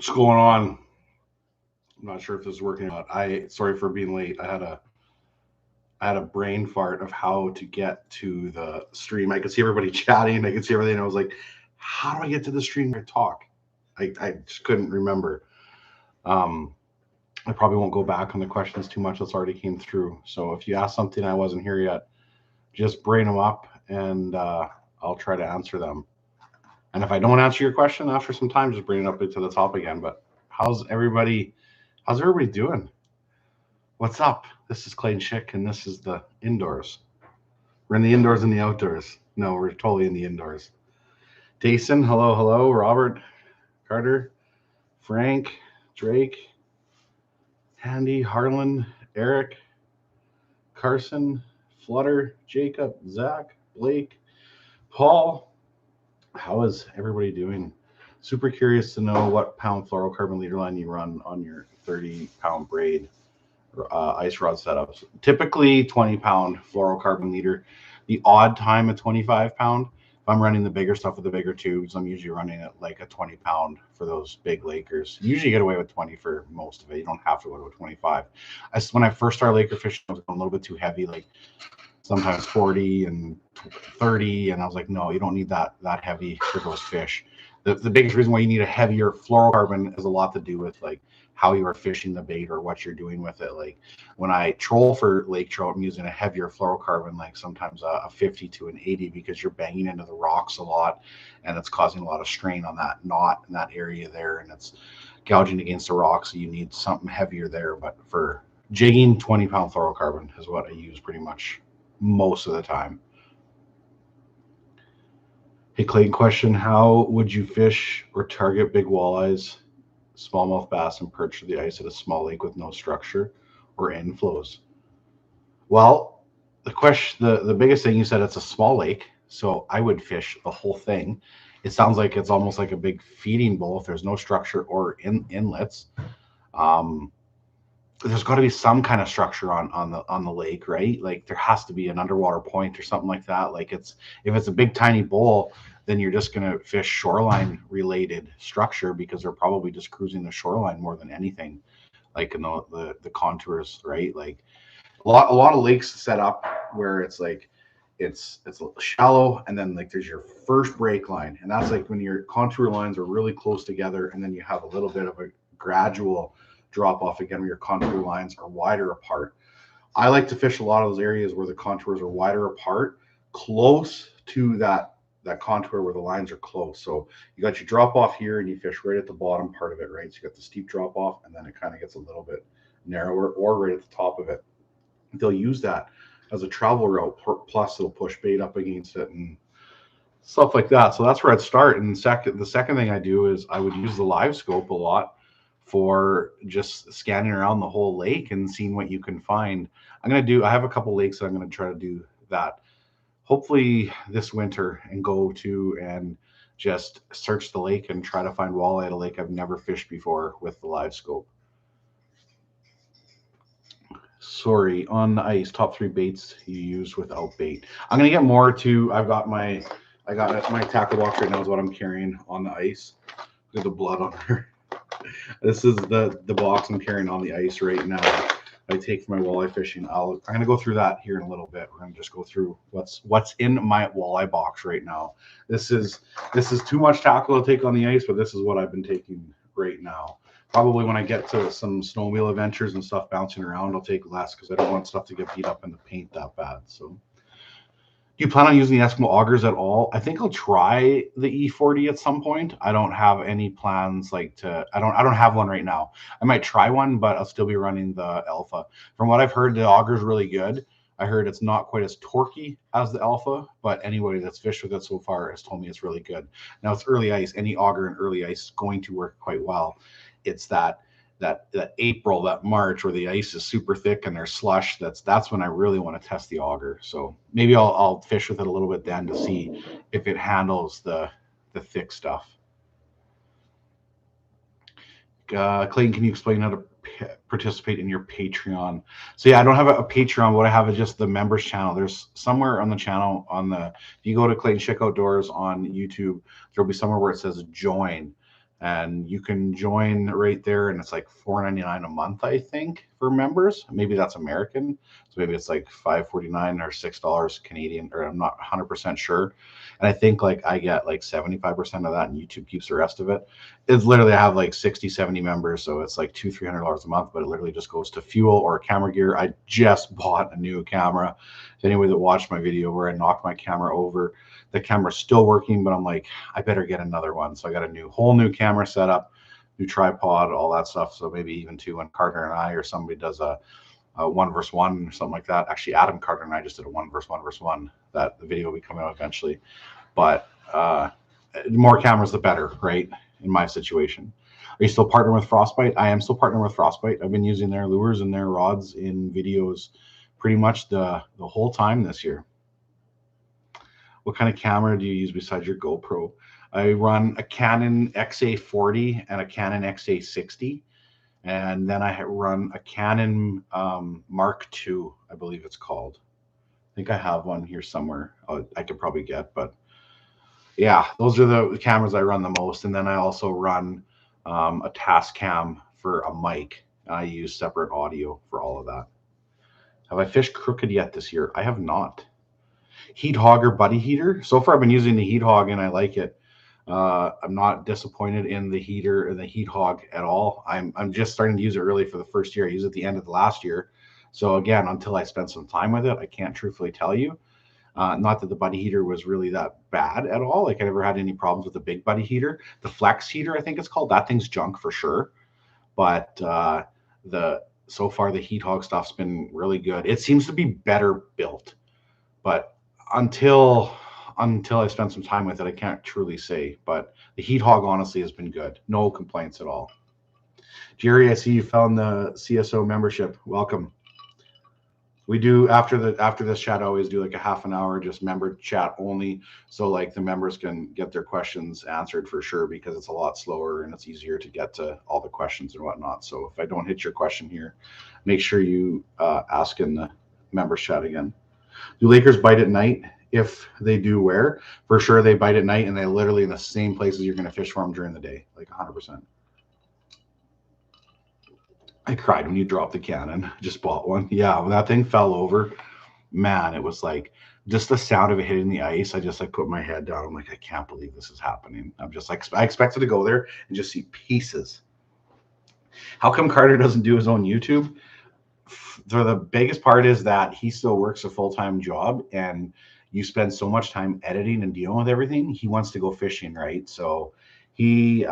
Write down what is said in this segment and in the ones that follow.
What's going on? I'm not sure if this is working or not. Sorry for being late. I had a brain fart of how to get to the stream. I could see everybody chatting. I could see everything. I was like, how do I get to the stream where I talk? I just couldn't remember. Um, I probably won't go back on the questions too much. That's already came through. So if you ask something I wasn't here yet, just bring them up and I'll try to answer them. And if I don't answer your question after some time, just bring it up to the top again. But how's everybody? How's everybody doing? What's up? This is Clayton Schick, and this is the indoors. We're in the indoors and the outdoors. No, we're totally in the indoors. Jason, hello, hello. Robert, Carter, Frank, Drake, Handy, Harlan, Eric, Carson, Flutter, Jacob, Zach, Blake, Paul. How is everybody doing? Super curious to know what pound fluorocarbon leader line you run on your 30-pound braid ice rod setups. Typically 20-pound fluorocarbon leader. The odd time a 25-pound. If I'm running the bigger stuff with the bigger tubes, I'm usually running it like a 20-pound for those big Lakers. You usually get away with 20 for most of it. You don't have to go to a 25. When I first started Laker fishing, I was going a little bit too heavy, like sometimes 40 and 30, and I was like, no, you don't need that heavy for those fish. The biggest reason why you need a heavier fluorocarbon has a lot to do with like how you are fishing the bait or what you're doing with it. Like when I troll for lake trout, I'm using a heavier fluorocarbon, like sometimes a 50 to an 80, because you're banging into the rocks a lot and it's causing a lot of strain on that knot in that area there, and it's gouging against the rocks, so you need something heavier there. But for jigging, 20-pound fluorocarbon is what I use pretty much most of the time. Hey, Clayton, question: how would you fish or target big walleyes, smallmouth bass, and perch to the ice at a small lake with no structure or inflows? Well, the biggest thing, you said it's a small lake, so I would fish the whole thing. It sounds like it's almost like a big feeding bowl if there's no structure or inlets. Um, there's got to be some kind of structure on the lake, right? Like there has to be an underwater point or something like that. Like if it's a big tiny bowl, then you're just going to fish shoreline related structure, because they're probably just cruising the shoreline more than anything, like in the contours, right? Like a lot of lakes set up where it's like it's shallow, and then like there's your first break line, and that's like when your contour lines are really close together, and then you have a little bit of a gradual drop off again where your contour lines are wider apart. I like to fish a lot of those areas where the contours are wider apart, close to that contour where the lines are close. So you got your drop off here, and you fish right at the bottom part of it, right? So you got the steep drop off, and then it kind of gets a little bit narrower, or right at the top of it. They'll use that as a travel route. Plus, it'll push bait up against it and stuff like that. So that's where I'd start. And the second thing I do is I would use the live scope a lot for just scanning around the whole lake and seeing what you can find. I have a couple lakes that I'm going to try to do that hopefully this winter, and go to and just search the lake and try to find walleye at a lake I've never fished before with the live scope. Sorry, on the ice, top 3 baits you use without bait. I'm gonna get more to. I got my tackle box right now is what I'm carrying on the ice. Look at the blood on her. This is the box I'm carrying on the ice right now. I take for my walleye fishing. I'm gonna go through that here in a little bit. We're gonna just go through what's in my walleye box right now. This is too much tackle to take on the ice, but this is what I've been taking right now. Probably when I get to some snowmobile adventures and stuff bouncing around, I'll take less, because I don't want stuff to get beat up in the paint that bad. So, do you plan on using the Eskimo augers at all? I think I'll try the E40 at some point. I don't have any plans I don't have one right now. I might try one, but I'll still be running the Alpha. From what I've heard, the auger is really good. I heard it's not quite as torquey as the Alpha, but anybody that's fished with it so far has told me it's really good. Now it's early ice. Any auger in early ice is going to work quite well. It's that April, that March, where the ice is super thick and there's slush. That's when I really want to test the auger. So maybe I'll fish with it a little bit then to see if it handles the thick stuff. Clayton, can you explain how to participate in your Patreon? So yeah, I don't have a Patreon. What I have is just the members channel. There's somewhere on the channel if you go to Clayton Schick Outdoors on YouTube, there'll be somewhere where it says join. and you can join right there, and it's like $4.99 a month, I think, for members. Maybe that's American, so maybe it's like $5.49 or $6 Canadian, or I'm not 100% sure. And I think like I get like 75% of that, and YouTube keeps the rest of it. It's literally, I have like 60, 70 members, so it's like $200-300 a month, but it literally just goes to fuel or camera gear. I just bought a new camera. If anybody that watched my video where I knocked my camera over, the camera's still working, but I'm like, I better get another one. So I got a whole new camera setup, new tripod, all that stuff. So maybe even two, when Carter and I or somebody does a 1v1 or something like that. Actually, Adam, Carter, and I just did a 1v1. That the video will be coming out eventually. But the more cameras, the better, right? In my situation. Are you still partnering with Frostbite? I am still partnering with Frostbite. I've been using their lures and their rods in videos pretty much the whole time this year. What kind of camera do you use besides your GoPro? I run a Canon XA40 and a Canon XA60. And then I run a Canon Mark II, I believe it's called. I think I have one here somewhere. I could probably get, but yeah, those are the cameras I run the most. And then I also run a Tascam for a mic. I use separate audio for all of that. Have I fished crooked yet this year? I have not. Heat hog or buddy heater? So far I've been using the heat hog and I like it. I'm not disappointed in the heater or the heat hog at all. I'm just starting to use it really for the first year. I used it at the end of the last year. So again, until I spend some time with it, I can't truthfully tell you. Not that the buddy heater was really that bad at all. Like I never had any problems with the big buddy heater. The flex heater, I think it's called, that thing's junk for sure. But so far the heat hog stuff's been really good. It seems to be better built, but until I spend some time with it, I can't truly say. But the heat hog honestly has been good. No complaints at all. Jerry, I see you found the CSO membership. Welcome. We do after this chat, I always do like a half an hour just member chat only, so like the members can get their questions answered for sure, because it's a lot slower and it's easier to get to all the questions and whatnot. So if I don't hit your question here, make sure you ask in the members chat again. Do Lakers bite at night? If they do, where? For sure they bite at night, and they literally in the same places you're going to fish for them during the day, like 100%. I cried when you dropped the cannon. Just bought one. Yeah, when that thing fell over, man, it was like just the sound of it hitting the ice. I just like put my head down. I'm like, I can't believe this is happening. I'm just like, I expected to go there and just see pieces. How come Carter doesn't do his own YouTube? The biggest part is that he still works a full-time job, and you spend so much time editing and dealing with everything. He wants to go fishing, right? So he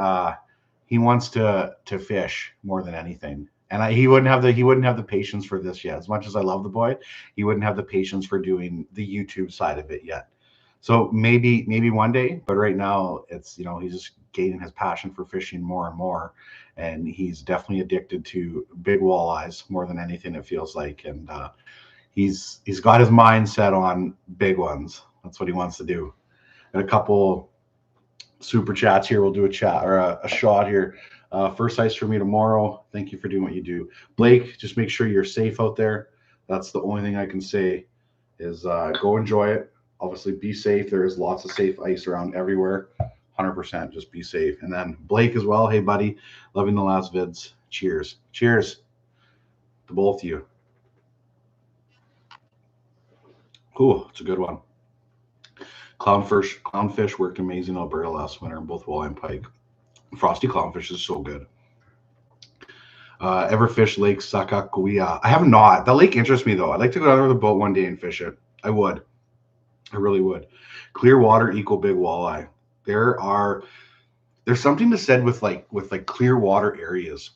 wants to fish more than anything. And he wouldn't have the patience for this yet. As much as I love the boy, he wouldn't have the patience for doing the YouTube side of it yet. So maybe one day, but right now it's, he's just gaining his passion for fishing more and more, and he's definitely addicted to big walleyes more than anything, it feels like. And he's got his mind set on big ones. That's what he wants to do. And a couple super chats here. We'll do a chat or a shot here. First ice for me tomorrow. Thank you for doing what you do. Blake, just make sure you're safe out there. That's the only thing I can say is go enjoy it. Obviously, be safe. There is lots of safe ice around everywhere. 100%. Just be safe. And then Blake as well. Hey, buddy. Loving the last vids. Cheers. Cheers to both of you. Ooh, it's a good one. Clownfish worked amazing in Alberta last winter in both walleye and pike. Frosty clownfish is so good. Ever fish Lake Sakakuia? I have not. The lake interests me though. I'd like to go down there with a boat one day and fish it. I would. I really would. Clear water equal big walleye. There's something to said with clear water areas.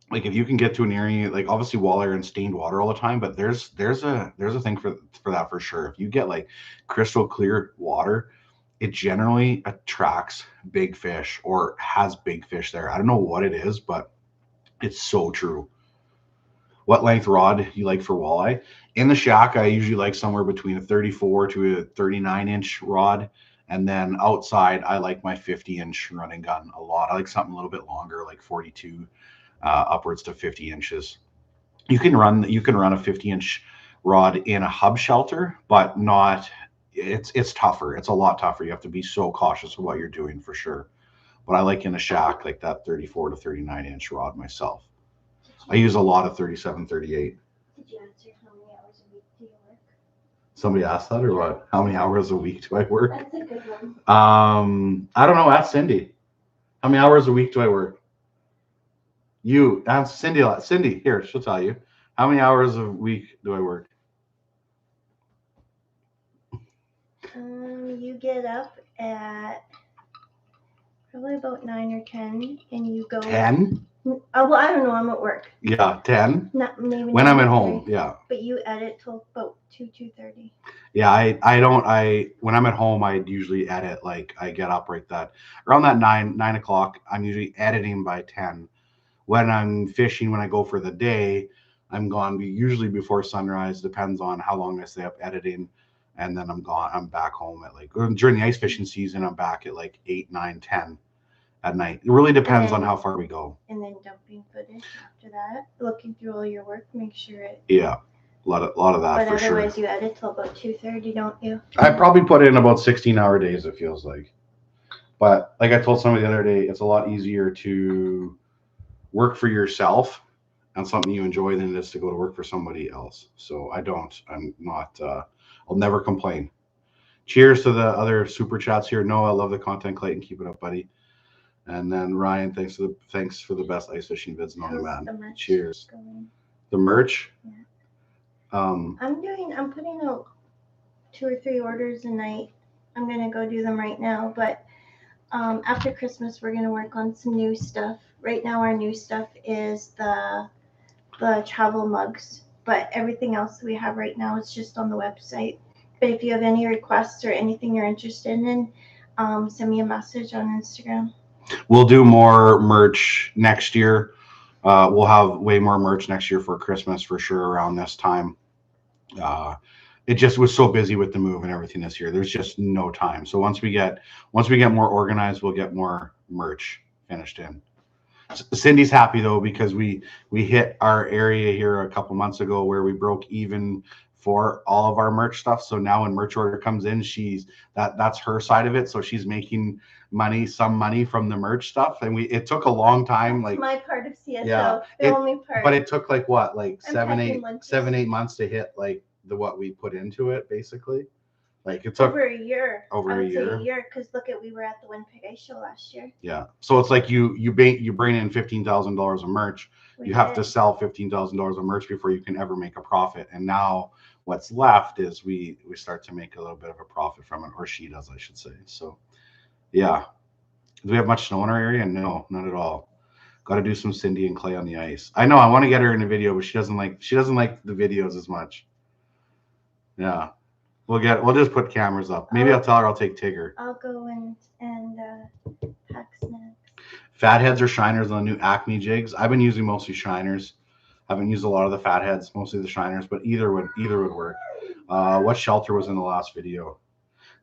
Like if you can get to an area, like obviously walleye are in stained water all the time, but there's a thing for that for sure. If you get like crystal clear water, it generally attracts big fish or has big fish there. I don't know what it is, but it's so true. What length rod you like for walleye? In the shack, I usually like somewhere between a 34 to a 39-inch rod. And then outside, I like my 50-inch running gun a lot. I like something a little bit longer, like 42 upwards to 50 inches. You can run a 50-inch rod in a hub shelter, but not. It's tougher. It's a lot tougher. You have to be so cautious of what you're doing for sure. but I like in a shack like that 34 to 39 inch rod myself. I use a lot of 37, 38. Did you answer how many hours a week do you work? Somebody asked that or what? How many hours a week do I work? That's a good one. I don't know. Ask Cindy. How many hours a week do I work? You ask Cindy. Cindy, here, she'll tell you. How many hours a week do I work? You get up at probably about 9 or 10, and you go. 10? Well, I don't know. I'm at work. Yeah, 10. Not maybe. When I'm at home, yeah. But you edit till about 2:30. Yeah, I don't. When I'm at home, I usually edit. Like I get up right that around that 9 o'clock. I'm usually editing by 10. When I'm fishing, when I go for the day, I'm gone usually before sunrise. Depends on how long I stay up editing, and then I'm gone. I'm back home at like during the ice fishing season. I'm back at like 8, 9, 10 at night. It really depends on how far we go. And then dumping footage after that, looking through all your work, make sure it. Yeah, a lot of that. But for sure. otherwise, you edit till about 2:30, don't you? I probably put in about 16-hour days. It feels like, but like I told somebody the other day, it's a lot easier to work for yourself and something you enjoy than it is to go to work for somebody else. So I'm not. I'll never complain. Cheers to the other super chats here. No, I love the content, Clayton. Keep it up, buddy. And then Ryan, thanks for the best ice fishing vids known to man. Cheers. Going? The merch. Yeah. I'm putting out 2 or 3 orders a night. I'm gonna go do them right now, but after Christmas we're gonna work on some new stuff. Right now our new stuff is the travel mugs, but everything else we have right now is just on the website. But if you have any requests or anything you're interested in, send me a message on Instagram. We'll do more merch next year. We'll have way more merch next year for Christmas for sure around this time. It just was so busy with the move and everything this year. There's just no time. So once we get more organized, we'll get more merch finished in. Cindy's happy though because we hit our area here a couple months ago where we broke even for all of our merch stuff. So now when merch order comes in, that's her side of it. So she's making some money from the merch stuff. And it took a long time. Like my part of CSO, yeah, only part. But it took like what, like 7, 8 months to hit like what we put into it basically. Like it took over a year. Over a year. Because look we were at the Winnipeg Ice Show last year. Yeah. So it's like you bring in $15,000 of merch. You have to sell $15,000 of merch before you can ever make a profit. And now what's left is we start to make a little bit of a profit from it, or she does, I should say. So yeah. Do we have much snow in our area? No, not at all. Got to do some Cindy and Clay on the ice. I know I want to get her in a video, but she doesn't like the videos as much. Yeah. We'll just put cameras up. Maybe I'll tell her I'll take Tigger. I'll go and pack snacks. Fatheads or shiners on the new Acme jigs. I've been using mostly shiners. I haven't used a lot of the fatheads, mostly the shiners, but either would work. What shelter was in the last video?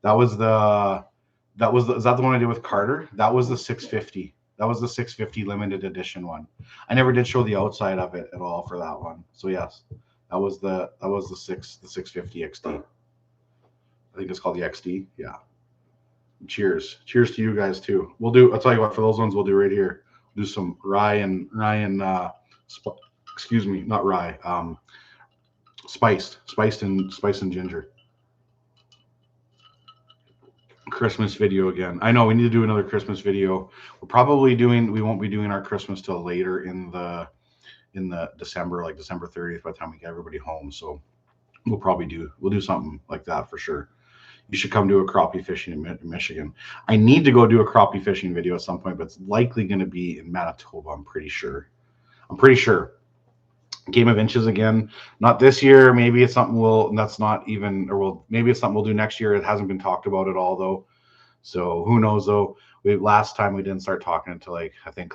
Is that the one I did with Carter? That was the 650. That was the 650 limited edition one. I never did show the outside of it at all for that one. So yes, that was the 650 XD. I think it's called the XD. Yeah. Cheers to you guys too. I'll tell you what, for those ones we'll do right here. Do some Ryan excuse me, not rye. Spiced and ginger. Christmas video again. I know we need to do another Christmas video. We won't be doing our Christmas till later in the December, like December 30th, by the time we get everybody home. So we'll do something like that for sure. You should come do a crappie fishing in Michigan. I need to go do a crappie fishing video at some point, but it's likely going to be in Manitoba. I'm pretty sure. Game of Inches again. Not this year. Maybe it's something maybe it's something we'll do next year. It hasn't been talked about at all though. So who knows though? Last time we didn't start talking until I think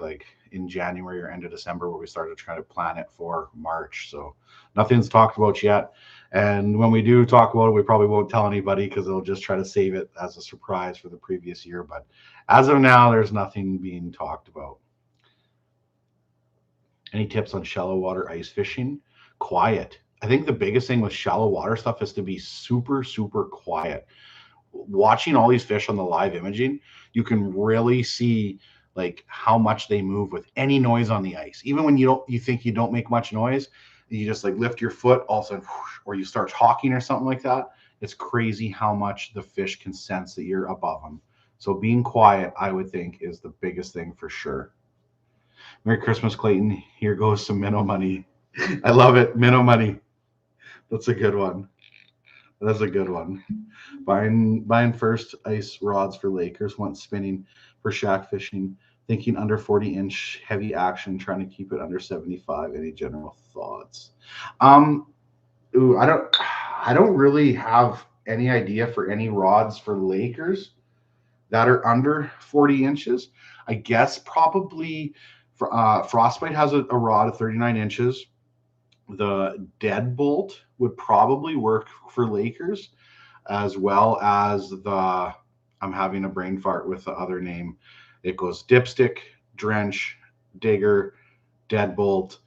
in January or end of December, where we started trying to plan it for March. So nothing's talked about yet. And when we do talk about it, we probably won't tell anybody because they'll just try to save it as a surprise for the previous year. But as of now, there's nothing being talked about. Any tips on shallow water ice fishing? Quiet. I think the biggest thing with shallow water stuff is to be super, super quiet. Watching all these fish on the live imaging, you can really see like how much they move with any noise on the ice. Even when you think you don't make much noise, you just like lift your foot, all of a sudden, whoosh, or you start talking or something like that. It's crazy how much the fish can sense that you're above them. So being quiet, I would think, is the biggest thing for sure. Merry Christmas, Clayton. Here goes some minnow money. I love it. Minnow money. That's a good one. That's a good one. Buying first ice rods for Lakers, once spinning for shack fishing, thinking under 40-inch heavy action, trying to keep it under 75. Any general thoughts? Um, I don't really have any idea for any rods for Lakers that are under 40 inches. I guess probably Frostbite has a rod of 39 inches. The Deadbolt would probably work for Lakers, as well as I'm having a brain fart with the other name. It goes Dipstick, Drench, Digger, Deadbolt.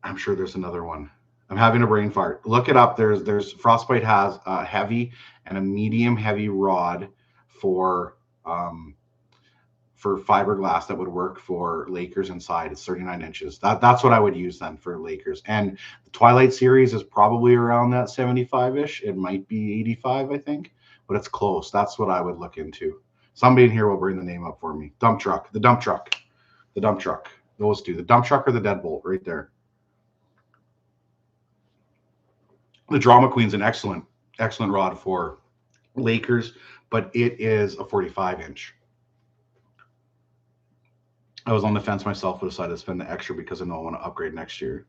I'm sure there's another one. I'm having a brain fart. Look it up. There's Frostbite has a heavy and a medium heavy rod for um, for fiberglass that would work for Lakers inside. It's 39 inches. That's what I would use then for Lakers. And the Twilight series is probably around that 75-ish. It might be 85, I think, but it's close. That's what I would look into. Somebody in here will bring the name up for me. Dump truck, the dump truck, the dump truck. Those two, the dump truck or the deadbolt, right there. The Drama Queen's an excellent rod for Lakers, but it is a 45-inch. I was on the fence myself, but decided to spend the extra because I know I want to upgrade next year.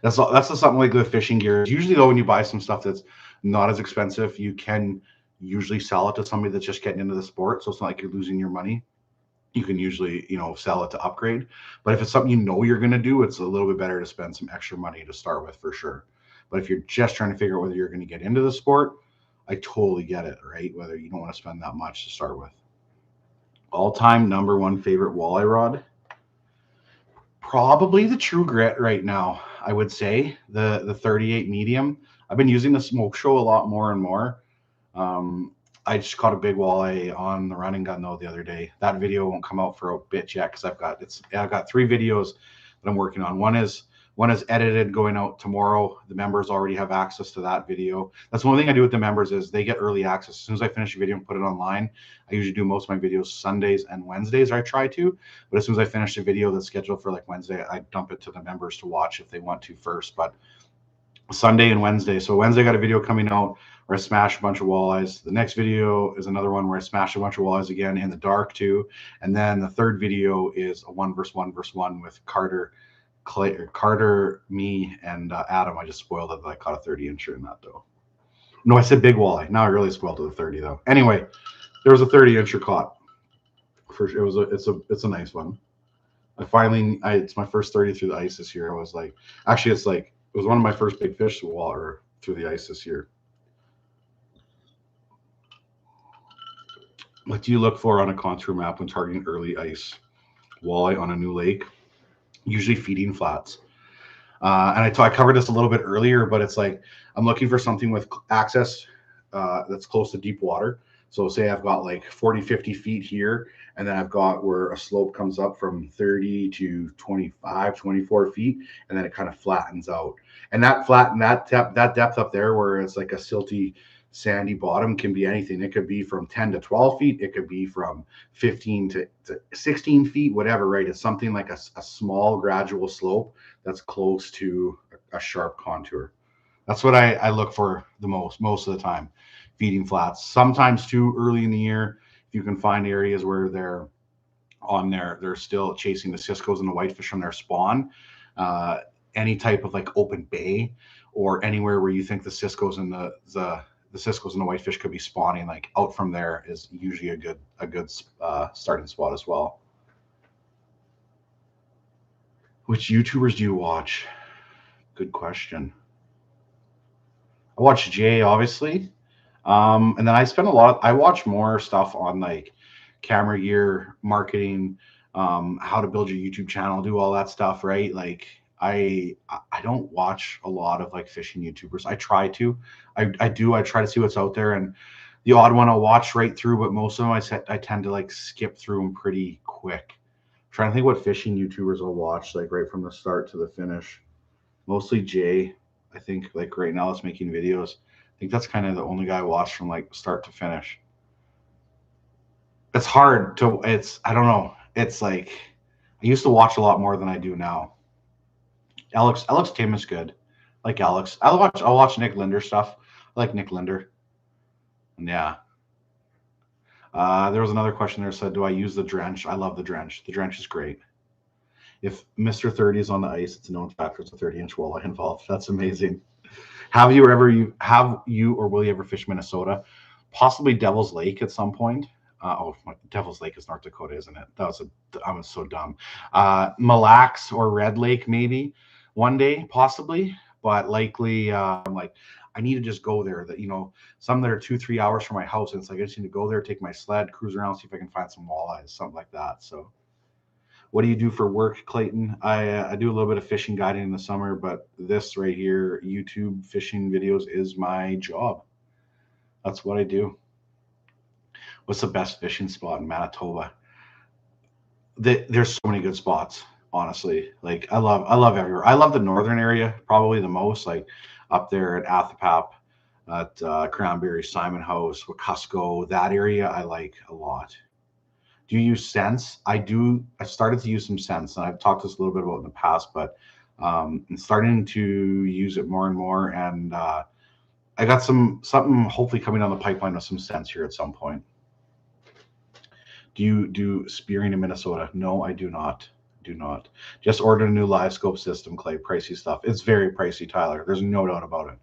That's something like the fishing gear. Usually, though, when you buy some stuff that's not as expensive, you can usually sell it to somebody that's just getting into the sport. So it's not like you're losing your money. You can usually, sell it to upgrade. But if it's something you're going to do, it's a little bit better to spend some extra money to start with for sure. But if you're just trying to figure out whether you're going to get into the sport, I totally get it, right? Whether you don't want to spend that much to start with. All-time number one favorite walleye rod? Probably the True Grit right now. I would say the 38 medium. I've been using the Smoke Show a lot more and more. I just caught a big walleye on the running gun though the other day. That video won't come out for a bit yet because I've got 3 videos that I'm working on. One is edited, going out tomorrow. The members already have access to that video. That's one thing I do with the members is they get early access. As soon as I finish a video and put it online, I usually do most of my videos Sundays and Wednesdays, or I try to. But as soon as I finish a video that's scheduled for like Wednesday, I dump it to the members to watch if they want to first. But Sunday and Wednesday. So Wednesday I got a video coming out where I smash a bunch of walleyes. The next video is another one where I smash a bunch of walleyes again in the dark too. And then the third video is a 1v1 with Carter, me, and Adam. I just spoiled it that I caught a 30-incher in that though. No, I said big walleye. Now I really spoiled it, the 30 though. Anyway, there was a 30-incher caught. It's a nice one. It's my first 30 through the ice this year. I was like, actually, it was one of my first big fish through the ice this year. What do you look for on a contour map when targeting early ice walleye on a new lake? Usually feeding flats. And I covered this a little bit earlier, but it's like I'm looking for something with access that's close to deep water. So say I've got like 40, 50 feet here, and then I've got where a slope comes up from 30 to 25, 24 feet, and then it kind of flattens out. And that depth up there where it's like a silty, sandy bottom can be anything. It could be from 10 to 12 feet. It could be from 15 to 16 feet, whatever, right? It's something like a small gradual slope that's close to a sharp contour. That's what I look for the most of the time. Feeding flats. Sometimes too early in the year, if you can find areas where they're still chasing the ciscos and the whitefish from their spawn. Any type of like open bay or anywhere where you think the ciscos and the ciscos and the whitefish could be spawning, like out from there is usually a good starting spot as well. Which YouTubers do you watch? Good question. I watch Jay, obviously. And then I watch more stuff on like camera gear, marketing, how to build your YouTube channel, do all that stuff, right? Like I don't watch a lot of like fishing YouTubers. I try to. I try to see what's out there, and The odd one I'll watch right through, but most of them I tend to like skip through them pretty quick. I'm trying to think what fishing YouTubers I'll watch like right from the start to the finish. Mostly Jay, I think, like right now is making videos. I think that's kind of the only guy I watch from like start to finish. It's hard to it's I don't know. It's like I used to watch a lot more than I do now. Alex Tim is good. Like Alex. I'll watch Nick Linder stuff. I like Nick Linder. And yeah. There was another question there that said, do I use the drench? I love the drench. The drench is great. If Mr. 30 is on the ice, it's a known factor. It's a 30-inch walleye involved. That's amazing. Have you or will you ever fish Minnesota? Possibly Devil's Lake at some point. Devil's Lake is North Dakota, isn't it? I was so dumb. Mille Lacs or Red Lake maybe one day, possibly, but likely I'm like I need to just go there. That some that are 2-3 hours from my house, and it's like I just need to go there, take my sled, cruise around, see if I can find some walleyes, something like that. So what do you do for work, Clayton? I do a little bit of fishing guiding in the summer, but this right here, YouTube fishing videos, is my job. That's what I do. What's the best fishing spot in Manitoba? There's so many good spots, honestly. Like I love everywhere. I love the northern area probably the most, like up there at Athapap, at Cranberry, Simon House, Wekusko. That area I like a lot. Do you use Sense? I do. I've started to use some Sense, and I've talked to this a little bit about in the past, but I'm starting to use it more and more. And I got something hopefully coming down the pipeline with some Sense here at some point. Do you do spearing in Minnesota? No, I do not. Do not. Just ordered a new live scope system, Clay. Pricey stuff. It's very pricey, Tyler. There's no doubt about it.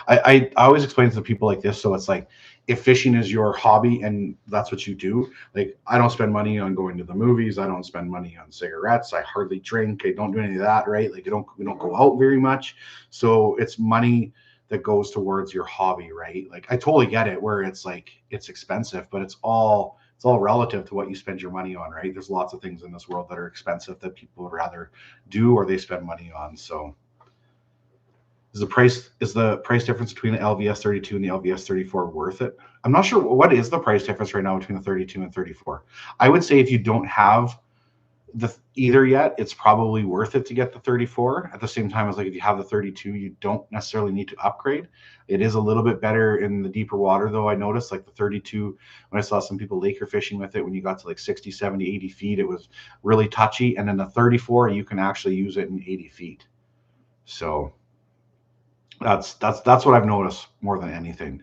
I always explain to people like this. So it's like, if fishing is your hobby and that's what you do, like I don't spend money on going to the movies. I don't spend money on cigarettes. I hardly drink. I don't do any of that, right? Like we don't go out very much. So it's money that goes towards your hobby, right? Like I totally get it where it's like it's expensive, but it's all relative to what you spend your money on, right? There's lots of things in this world that are expensive that people would rather do or they spend money on. So is the price difference between the LVS 32 and the LVS 34 worth it? I'm not sure what is the price difference right now between the 32 and 34. I would say if you don't have either yet, it's probably worth it to get the 34. At the same time as like if you have the 32, you don't necessarily need to upgrade. It is a little bit better in the deeper water though. I noticed like the 32, when I saw some people Laker fishing with it, when you got to like 60, 70, 80 feet, it was really touchy. And then the 34, you can actually use it in 80 feet. So that's what I've noticed more than anything.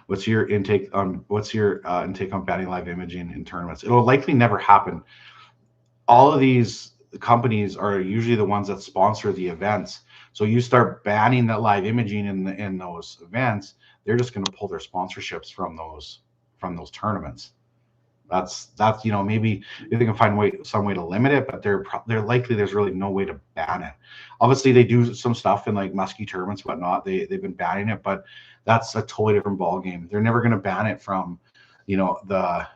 What's your intake on banning live imaging in tournaments? It'll likely never happen. All of these companies are usually the ones that sponsor the events. So you start banning that live imaging in those events, they're just going to pull their sponsorships from those tournaments. That's maybe they can find some way to limit it, but they're likely there's really no way to ban it. Obviously, they do some stuff in like muskie tournaments, whatnot. They've been banning it, but that's a totally different ball game. They're never going to ban it from, the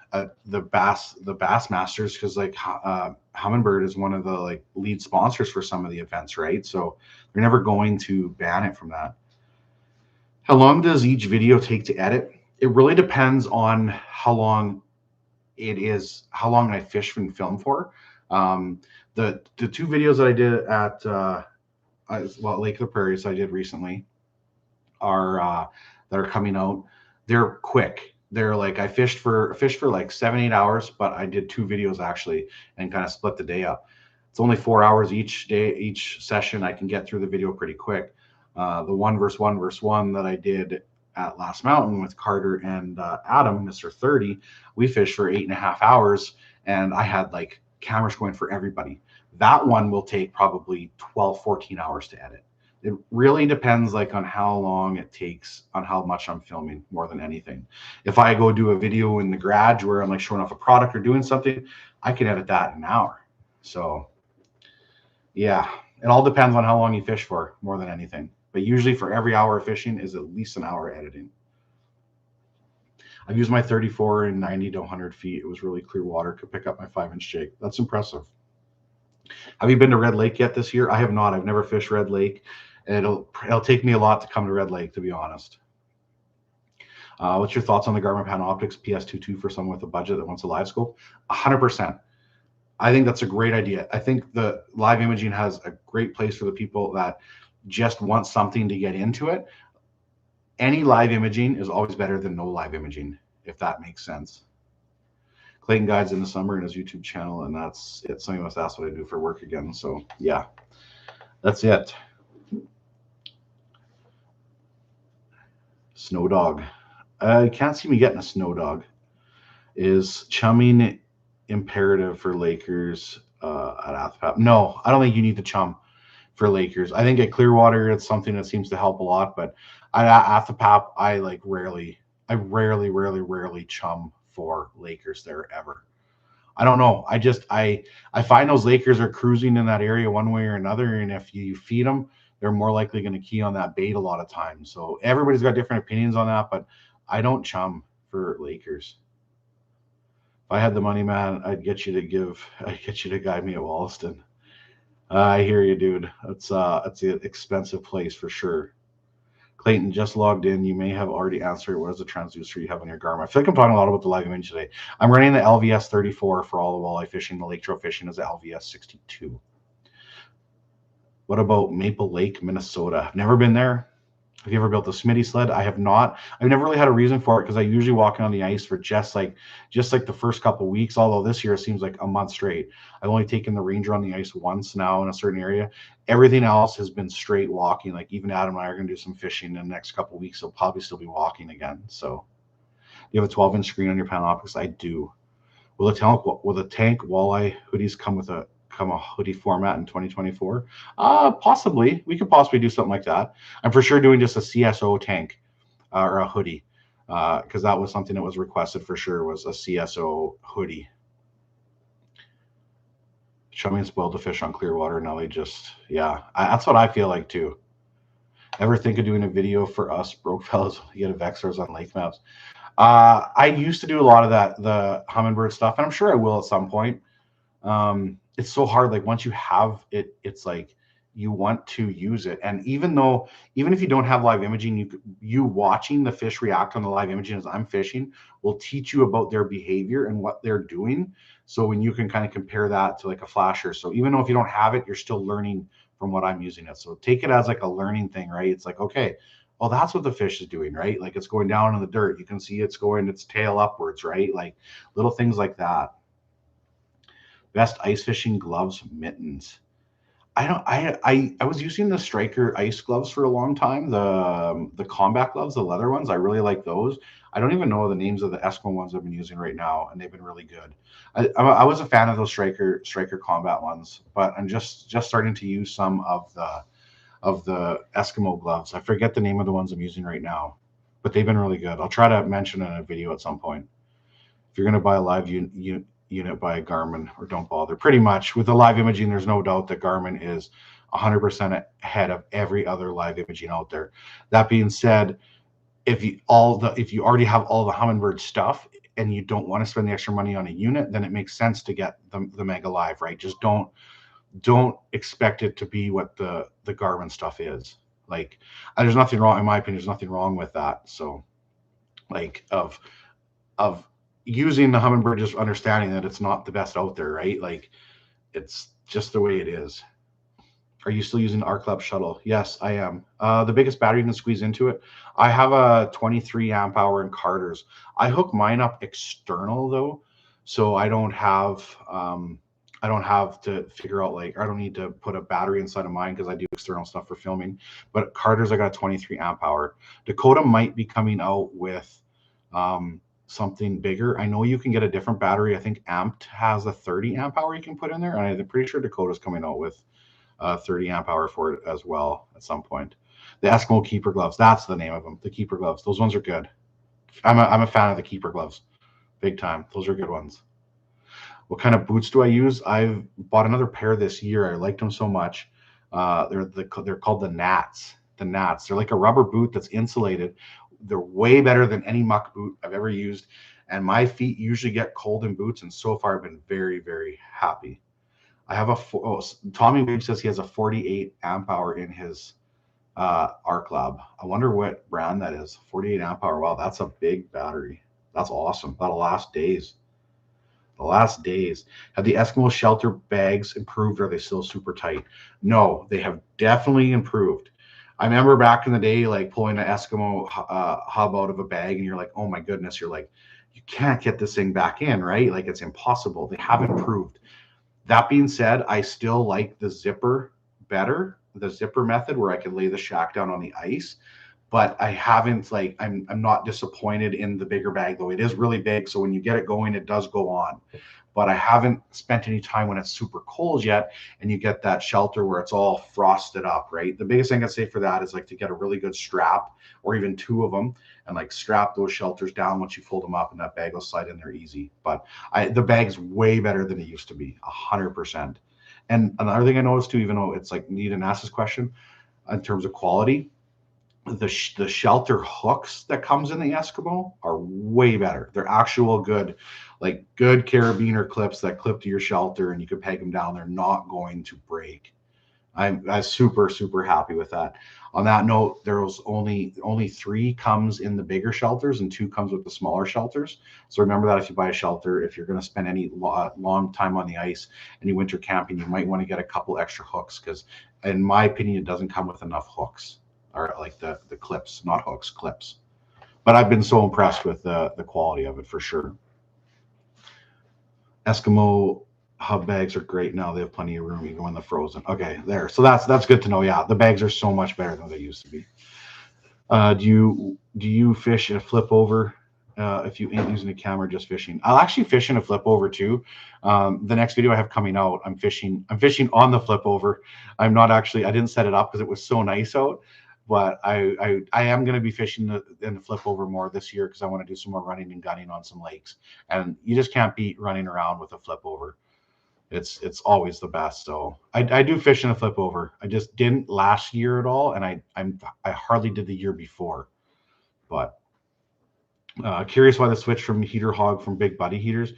Bass Masters because like Humminbird is one of the like lead sponsors for some of the events, right? So they're never going to ban it from that. How long does each video take to edit? It really depends on how long I fish and film for. The two videos that I did at Lake of the Prairies I did recently that are coming out. They're quick. They're like I fished for like 7-8 hours, but I did 2 videos actually and kind of split the day up. It's only 4 hours each session. I can get through the video pretty quick. The 1 versus 1 versus 1 that I did at Last Mountain with Carter and Adam, Mr. 30, we fished for 8.5 hours, and I had like cameras going for everybody. That one will take probably 12-14 hours to edit. It really depends like on how long it takes, on how much I'm filming more than anything. If I go do a video in the garage where I'm like showing off a product or doing something, I can edit that in an hour. So yeah, it all depends on how long you fish for more than anything. But usually for every hour of fishing is at least an hour editing. I've used my 34 in 90 to 100 feet. It was really clear water, could pick up my 5-inch jig. That's impressive. Have you been to Red Lake yet this year? I have not. I've never fished Red Lake. And it'll take me a lot to come to Red Lake, to be honest. What's your thoughts on the Garmin Panoptix PS22 for someone with a budget that wants a live scope? 100%. I think that's a great idea. I think the live imaging has a great place for the people that just want something to get into it. Any live imaging is always better than no live imaging, if that makes sense. Clayton guides in the summer in his YouTube channel, and that's it. Somebody must ask what I do for work again. So yeah, that's it. Snow dog. I can't see me getting a snow dog. Is chumming imperative for Lakers at Athpap? No, I don't think you need to chum for Lakers. I think at Clearwater it's something that seems to help a lot, but at Athpap I like rarely chum for Lakers there ever. I don't know. I find those Lakers are cruising in that area one way or another, and if you feed them, they're more likely going to key on that bait a lot of times. So everybody's got different opinions on that, but I don't chum for Lakers. If I had the money, man, I'd get you to guide me at Wollaston. I hear you, dude. That's an expensive place for sure. Clayton just logged in. You may have already answered. What is the transducer you have on your Garmin? I feel like I'm talking a lot about the live image today. I'm running the LVS 34 for all the walleye fishing. The lake trout fishing is the LVS 62. What about Maple Lake, Minnesota? I've never been there. Have you ever built a Smitty sled? I have not. I've never really had a reason for it because I usually walk on the ice for just like the first couple of weeks. Although this year it seems like a month straight. I've only taken the Ranger on the ice once now in a certain area. Everything else has been straight walking. Like even Adam and I are going to do some fishing in the next couple of weeks. So probably still be walking again. So you have a 12-inch screen on your Panoptix? I do. Will the tank walleye hoodies come a hoodie format in 2024? Possibly. We could possibly do something like that. I'm for sure doing just a CSO tank or a hoodie because that was something that was requested for sure, was a CSO hoodie. Chumming spoiled the fish on Clearwater. Now they just, that's what I feel like too. Ever think of doing a video for us broke fellas to get a Vexors on lake maps? I used to do a lot of that, the humminbird stuff, and I'm sure I will at some point. It's so hard. Like once you have it, it's like you want to use it. And even if you don't have live imaging, you watching the fish react on the live imaging as I'm fishing will teach you about their behavior and what they're doing. So when you can kind of compare that to like a flasher. So even though if you don't have it, you're still learning from what I'm using it. So take it as like a learning thing, right? It's like, okay, well, that's what the fish is doing, right? Like it's going down in the dirt. You can see it's going its tail upwards, right? Like little things like that. Best ice fishing gloves, mittens. I was using the Striker ice gloves for a long time. The combat gloves, the leather ones. I really like those. I don't even know the names of the Eskimo ones I've been using right now, and they've been really good. I was a fan of those Striker combat ones, but I'm just starting to use some of the Eskimo gloves. I forget the name of the ones I'm using right now, but they've been really good. I'll try to mention it in a video at some point. If you're going to buy a live unit, by Garmin, or don't bother. Pretty much with the live imaging, there's no doubt that Garmin is 100% ahead of every other live imaging out there. That being said, if you already have all the Humminbird stuff and you don't want to spend the extra money on a unit, then it makes sense to get the Mega Live, right? Just don't expect it to be what the Garmin stuff is. Like there's nothing wrong, in my opinion, there's nothing wrong with that. So like of using the Humminbird, just understanding that it's not the best out there, right? Like it's just the way it is. Are you still using our club shuttle? Yes, I am. The biggest battery you can squeeze into it. I have a 23 amp hour in Carter's. I hook mine up external though, so I don't have to figure out, like, I don't need to put a battery inside of mine because I do external stuff for filming. But Carter's, I got a 23 amp hour. Dakota might be coming out with something bigger. I know you can get a different battery. I think Amped has a 30 amp hour you can put in there, and I'm pretty sure Dakota's coming out with 30 amp hour for it as well at some point. The Eskimo Keeper gloves, that's the name of them, the Keeper gloves. Those ones are good. I'm a fan of the Keeper gloves, big time. Those are good ones. What kind of boots do I use? I've bought another pair this year. I liked them so much. They're called the Nats. The Nats. They're like a rubber boot that's insulated. They're way better than any muck boot I've ever used. And my feet usually get cold in boots, and so far I've been very, very happy. I have Tommy Weeb says he has a 48 amp hour in his arc lab. I wonder what brand that is. 48 amp hour. Wow, that's a big battery. That's awesome. That'll last days. The last days. Have the Eskimo shelter bags improved? Or are they still super tight? No, they have definitely improved. I remember back in the day, like pulling an Eskimo hub out of a bag, and you're like, oh my goodness, you're like, you can't get this thing back in, right? Like it's impossible. They have improved. That being said, I still like the zipper better, the zipper method where I can lay the shack down on the ice. But I haven't like I'm not disappointed in the bigger bag though. It is really big, so when you get it going, it does go on. But I haven't spent any time when it's super cold yet, and you get that shelter where it's all frosted up, right? The biggest thing I'd say for that is like to get a really good strap or even two of them and like strap those shelters down once you fold them up, and that bag will slide in there easy. But the bag's way better than it used to be, 100%. And another thing I noticed too, even though it's like need an ask this question in terms of quality, the shelter hooks that comes in the Eskimo are way better. They're actual good, like good carabiner clips that clip to your shelter, and you can peg them down. They're not going to break. I'm super happy with that. On that note, there was only 3 comes in the bigger shelters and 2 comes with the smaller shelters. So remember that if you buy a shelter, if you're going to spend any long time on the ice and you winter camping, you might want to get a couple extra hooks, because in my opinion, it doesn't come with enough hooks, or like the clips, not hooks, clips. But I've been so impressed with the quality of it for sure. Eskimo hub bags are great now. They have plenty of room. You go in the frozen. Okay, there. So that's good to know. Yeah, the bags are so much better than they used to be. Do you fish in a flip over? If you ain't using a camera, just fishing. I'll actually fish in a flip over too. The next video I have coming out, I'm fishing on the flip over. I'm not actually. I didn't set it up because it was so nice out. But I am going to be fishing in the flip over more this year because I want to do some more running and gunning on some lakes. And you just can't beat running around with a flip over. It's always the best. So I do fish in a flip over. I just didn't last year at all, and I hardly did the year before. But curious why the switch from heater hog from big buddy heaters.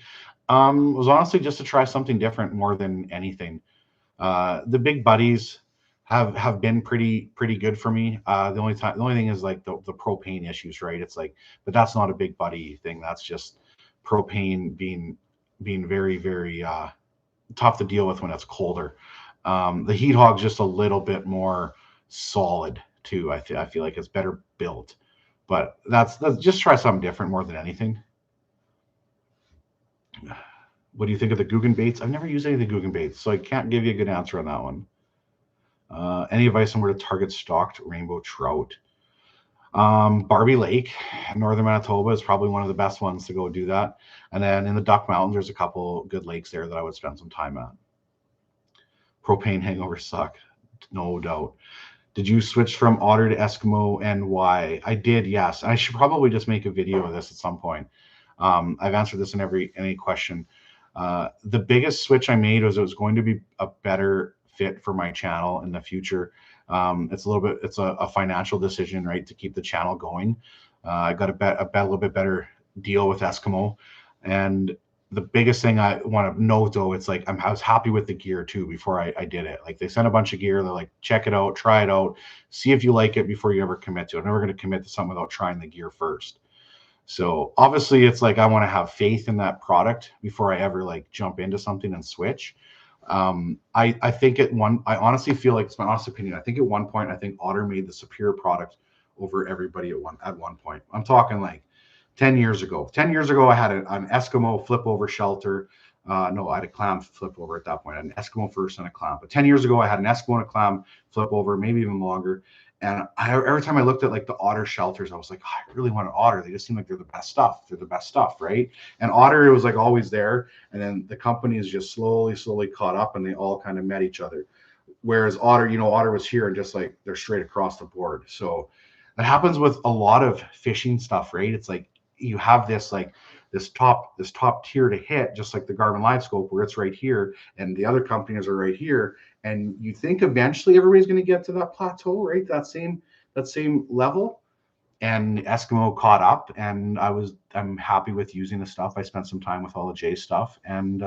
Was honestly just to try something different more than anything. The big buddies have been pretty good for me. The only thing is like the propane issues, right? It's like, but that's not a big buddy thing. That's just propane being very tough to deal with when it's colder. The heat hog's just a little bit more solid too. I feel like it's better built, but that's just try something different more than anything. What do you think of the Guggen baits? I've never used any of the Guggen baits, so I can't give you a good answer on that one. Any advice on where to target stocked rainbow trout? Barbie Lake, northern Manitoba is probably one of the best ones to go do that. And then in the Duck Mountains, there's a couple good lakes there that I would spend some time at. Propane hangovers suck, no doubt. Did you switch from otter to Eskimo, and why? I did, yes. And I should probably just make a video of this at some point. I've answered this in any question. The biggest switch I made was it was going to be a better fit for my channel in the future. It's a financial decision, right, to keep the channel going. I got a little bit better deal with Eskimo, and the biggest thing I want to note though, it's like I was happy with the gear too before I did it. Like they sent a bunch of gear, they're like, check it out, try it out, see if you like it before you ever commit to it. I'm never going to commit to something without trying the gear first. So obviously it's like I want to have faith in that product before I ever like jump into something and switch. I think I honestly feel like, it's my honest opinion, I think at one point I think Otter made the superior product over everybody at one point. I'm talking like 10 years ago. 10 years ago I had an Eskimo flip over shelter. No, I had a clam flip over at that point. I had an Eskimo first and a clam. But 10 years ago I had an Eskimo and a clam flip over, maybe even longer. And every time I looked at like the Otter shelters, I was like, oh, I really want an Otter. They just seem like they're the best stuff. They're the best stuff, right? And Otter, it was like always there. And then the companies just slowly caught up, and they all kind of met each other. Whereas Otter, Otter was here and just like they're straight across the board. So that happens with a lot of fishing stuff, right? It's like you have this top tier to hit, just like the Garmin Live Scope, where it's right here, and the other companies are right here. And you think eventually everybody's going to get to that plateau, right? That same level. And Eskimo caught up, and I'm happy with using the stuff. I spent some time with all the J stuff, and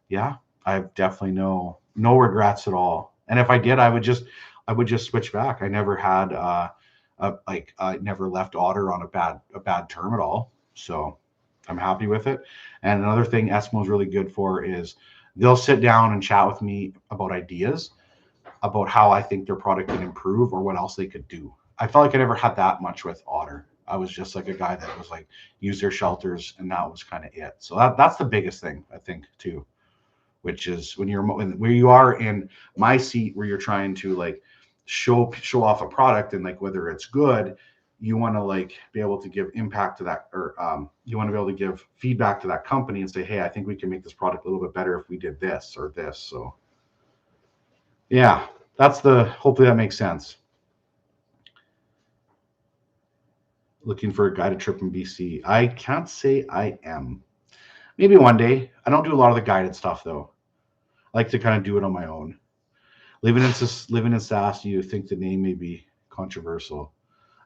yeah, I have definitely no regrets at all. And if I did, I would just I would just switch back. I never had I never left Otter on a bad term at all. So I'm happy with it. And another thing Eskimo's really good for is they'll sit down and chat with me about ideas about how I think their product can improve or what else they could do. I felt like I never had that much with Otter. I was just like a guy that was like use their shelters, and that was kind of it. So that's the biggest thing I think too, which is when where you are in my seat where you're trying to like show off a product and like whether it's good, you want to like be able to give impact to that, or you want to be able to give feedback to that company and say, hey, I think we can make this product a little bit better if we did this or this. So yeah, hopefully that makes sense. Looking for a guided trip in BC. I can't say I am. Maybe one day. I don't do a lot of the guided stuff though. I like to kind of do it on my own. Living in Sass, you think the name may be controversial?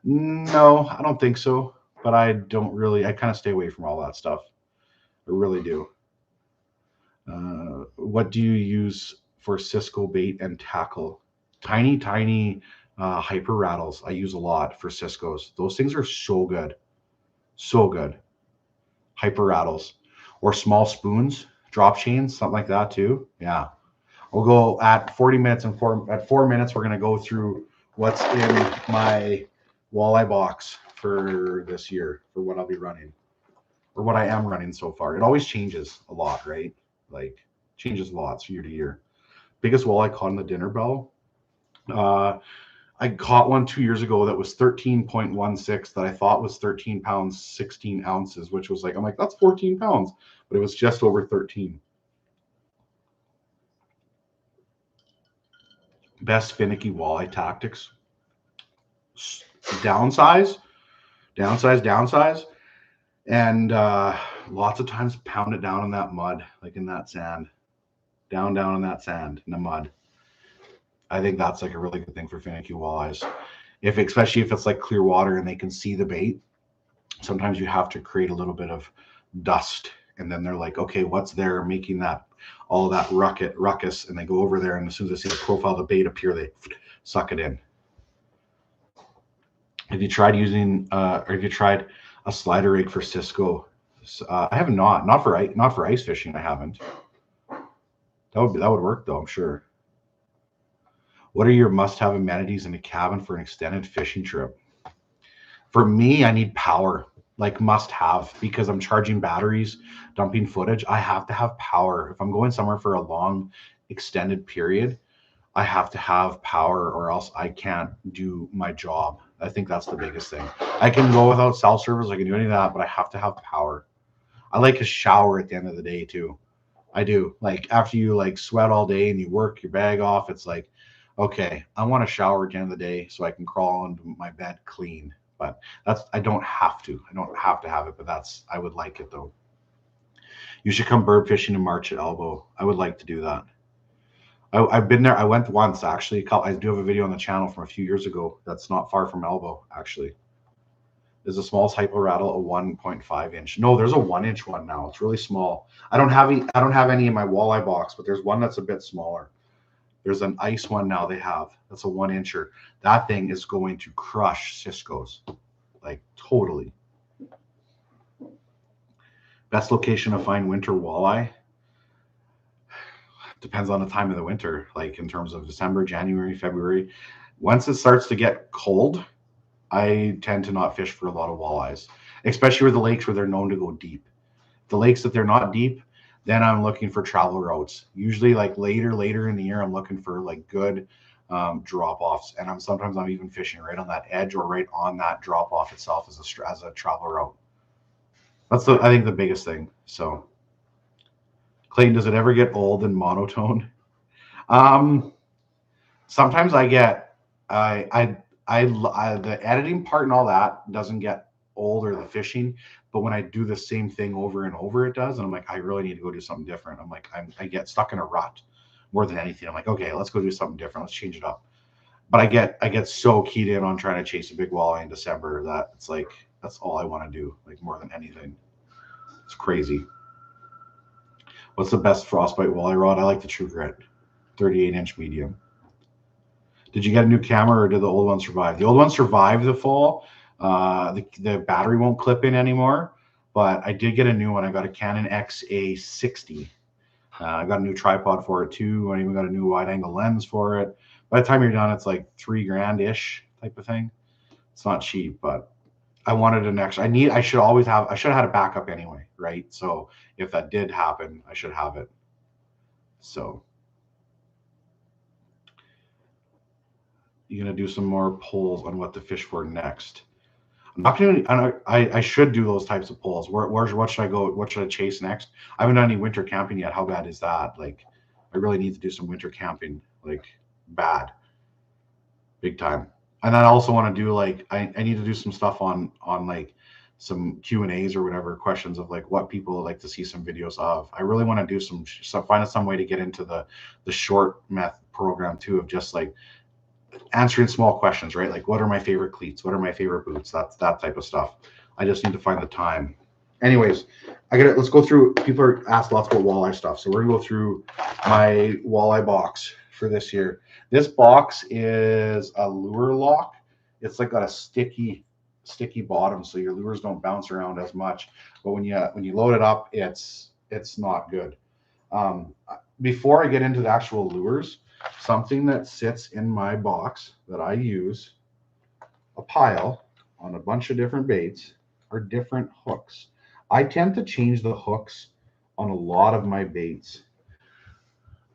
No, I don't think so. But I don't really. I kind of stay away from all that stuff. I really do. What do you use for Cisco bait and tackle? Tiny hyper rattles. I use a lot for Cisco's. Those things are so good, so good. Hyper rattles or small spoons, drop chains, something like that too. Yeah. We'll go at 40 minutes and at 4 minutes, we're going to go through what's in my walleye box for this year, for what I'll be running or what I am running so far. It always changes a lot, right? Like changes lots year to year. Biggest walleye caught in the dinner bell. I caught one 2 years ago that was 13.16 that I thought was 13 pounds, 16 ounces, which was like, I'm like, that's 14 pounds, but it was just over 13. Best finicky walleye tactics. Downsize, and lots of times pound it down in that mud, like in that sand, down in that sand in the mud. I think that's like a really good thing for finicky walleyes. Especially if it's like clear water and they can see the bait, sometimes you have to create a little bit of dust, and then they're like, okay, what's there making that all of that ruckus, and they go over there, and as soon as they see the profile of the bait appear, they suck it in. Have you tried using or have you tried a slider rig for Cisco? I have not for ice fishing. I haven't. That would work though, I'm sure. What are your must-have amenities in a cabin for an extended fishing trip? For me, I need power, like must have, because I'm charging batteries, dumping footage. I have to have power. If I'm going somewhere for a long extended period, I have to have power or else I can't do my job. I think that's the biggest thing. I can go without cell service, I can do any of that, but I have to have power. I like a shower at the end of the day too. I do. Like after you like sweat all day and you work your bag off, it's like, okay, I want a shower at the end of the day so I can crawl into my bed clean. But I don't have to. I don't have to have it, but I would like it though. You should come bird fishing in March at Elbow. I would like to do that. I've been there. I went once actually. I do have a video on the channel from a few years ago. That's not far from Elbow actually. There's a small hypo rattle, a 1.5 inch. No, there's a 1 inch one now. It's really small. I don't have any in my walleye box, but there's one that's a bit smaller. There's an ice one now they have. That's a 1 incher. That thing is going to crush Cisco's, like totally. Best location to find winter walleye? Depends on the time of the winter, like in terms of December, January, February. Once it starts to get cold, I tend to not fish for a lot of walleyes, especially with the lakes where they're known to go deep. The lakes that they're not deep, then I'm looking for travel routes. Usually like later in the year, I'm looking for like good drop offs. And sometimes I'm even fishing right on that edge or right on that drop off itself as a travel route. That's I think the biggest thing. So Clayton, does it ever get old and monotone? Sometimes I get, the editing part and all that doesn't get old or the fishing, but when I do the same thing over and over, it does. And I'm like, I really need to go do something different. I'm like, I get stuck in a rut more than anything. I'm like, okay, let's go do something different. Let's change it up. But I get so keyed in on trying to chase a big walleye in December that it's like, that's all I want to do, like more than anything. It's crazy. What's the best frostbite walleye rod? I like the True Grit, 38-inch medium. Did you get a new camera or did the old one survive? The old one survived the fall. The battery won't clip in anymore, but I did get a new one. I got a Canon XA60. I got a new tripod for it too. I even got a new wide angle lens for it. By the time you're done, it's like $3,000-ish type of thing. It's not cheap, but I wanted an extra. I should have had a backup anyway, right? So if that did happen, I should have it. So you're gonna do some more polls on what to fish for next. I'm not gonna. I should do those types of polls. What should I go? What should I chase next? I haven't done any winter camping yet. How bad is that? Like, I really need to do some winter camping. Like, bad, big time. And I also want to do like I need to do some stuff on like some Q&As or whatever, questions of like what people like to see some videos of. I really want to do find some way to get into the short meth program too, of just like answering small questions, right? Like, what are my favorite cleats? What are my favorite boots? That type of stuff. I just need to find the time. Anyways, let's go through. People are asked lots about walleye stuff, so we're gonna go through my walleye box for this year. This box is a lure lock. It's like got a sticky bottom, so your lures don't bounce around as much. But when you load it up, it's not good. Before I get into the actual lures, something that sits in my box that I use, a pile on a bunch of different baits, are different hooks. I tend to change the hooks on a lot of my baits.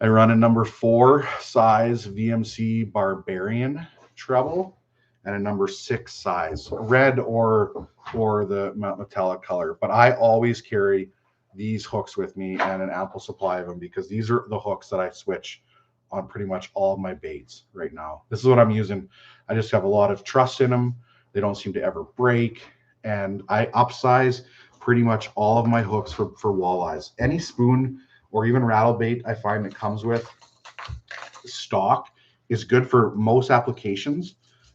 I run a number 4 size VMC Barbarian treble and a number 6 size red or the metallic color. But I always carry these hooks with me and an ample supply of them, because these are the hooks that I switch on pretty much all of my baits right now. This is what I'm using. I just have a lot of trust in them. They don't seem to ever break. And I upsize pretty much all of my hooks for walleyes. Any spoon or even rattle bait I find that comes with stock is good for most applications,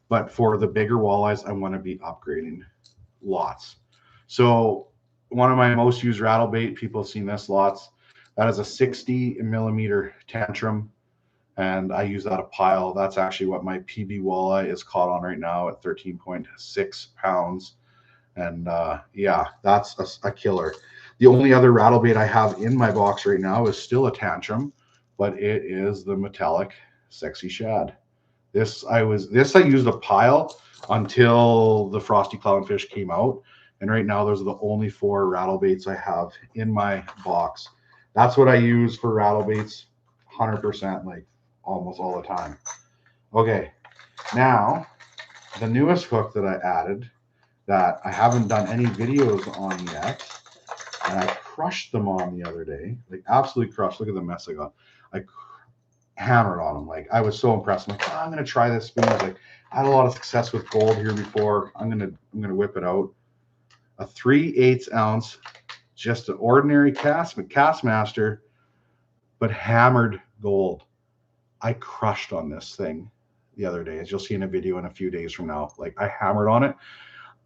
but for the bigger walleyes, I want to be upgrading lots. So one of my most used rattle bait, people have seen this lots. That is a 60 millimeter tantrum, and I use that a pile. That's actually what my PB walleye is caught on right now at 13.6 pounds. And yeah, that's a killer. The only other rattle bait I have in my box right now is still a tantrum, but it is the metallic Sexy Shad. This I used a pile until the Frosty Clownfish came out, and right now those are the only 4 rattle baits I have in my box. That's what I use for rattle baits 100%, like almost all the time. Okay, now the newest hook that I added that I haven't done any videos on yet, and I crushed them on the other day, like absolutely crushed. Look at the mess I got. I hammered on them. Like, I was so impressed. I'm like, oh, I'm gonna try this spoon. I was like, I had a lot of success with gold here before. I'm gonna whip it out. A 3/8 ounce, just an ordinary Castmaster, but hammered gold. I crushed on this thing the other day, as you'll see in a video in a few days from now. Like, I hammered on it.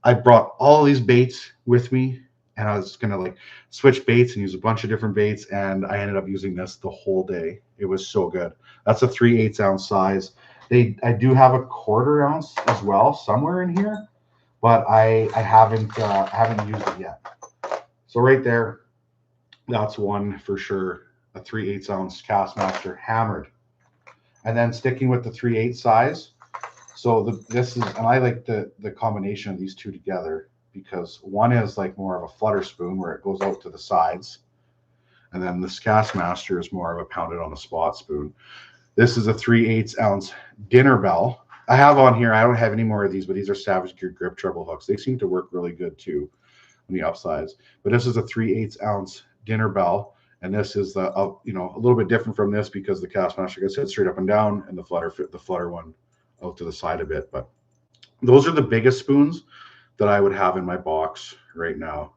I brought all these baits with me, and I was gonna like switch baits and use a bunch of different baits, and I ended up using this the whole day. It was so good. That's a 3/8 ounce size. I do have a 1/4 ounce as well somewhere in here, but I haven't used it yet. So right there, that's one for sure. A 3/8 ounce Castmaster hammered, and then sticking with the 3/8 size. So this is, and I like the combination of these two together, because one is like more of a flutter spoon where it goes out to the sides, and then this Castmaster is more of a pounded on the spot spoon. This is a 3/8 ounce dinner bell. I have on here, I don't have any more of these, but these are Savage Gear grip treble hooks. They seem to work really good too when you upsize. But this is a 3/8 ounce dinner bell, and this is the a little bit different from this, because the Castmaster gets hit straight up and down, and the flutter one out to the side a bit. But those are the biggest spoons that I would have in my box right now.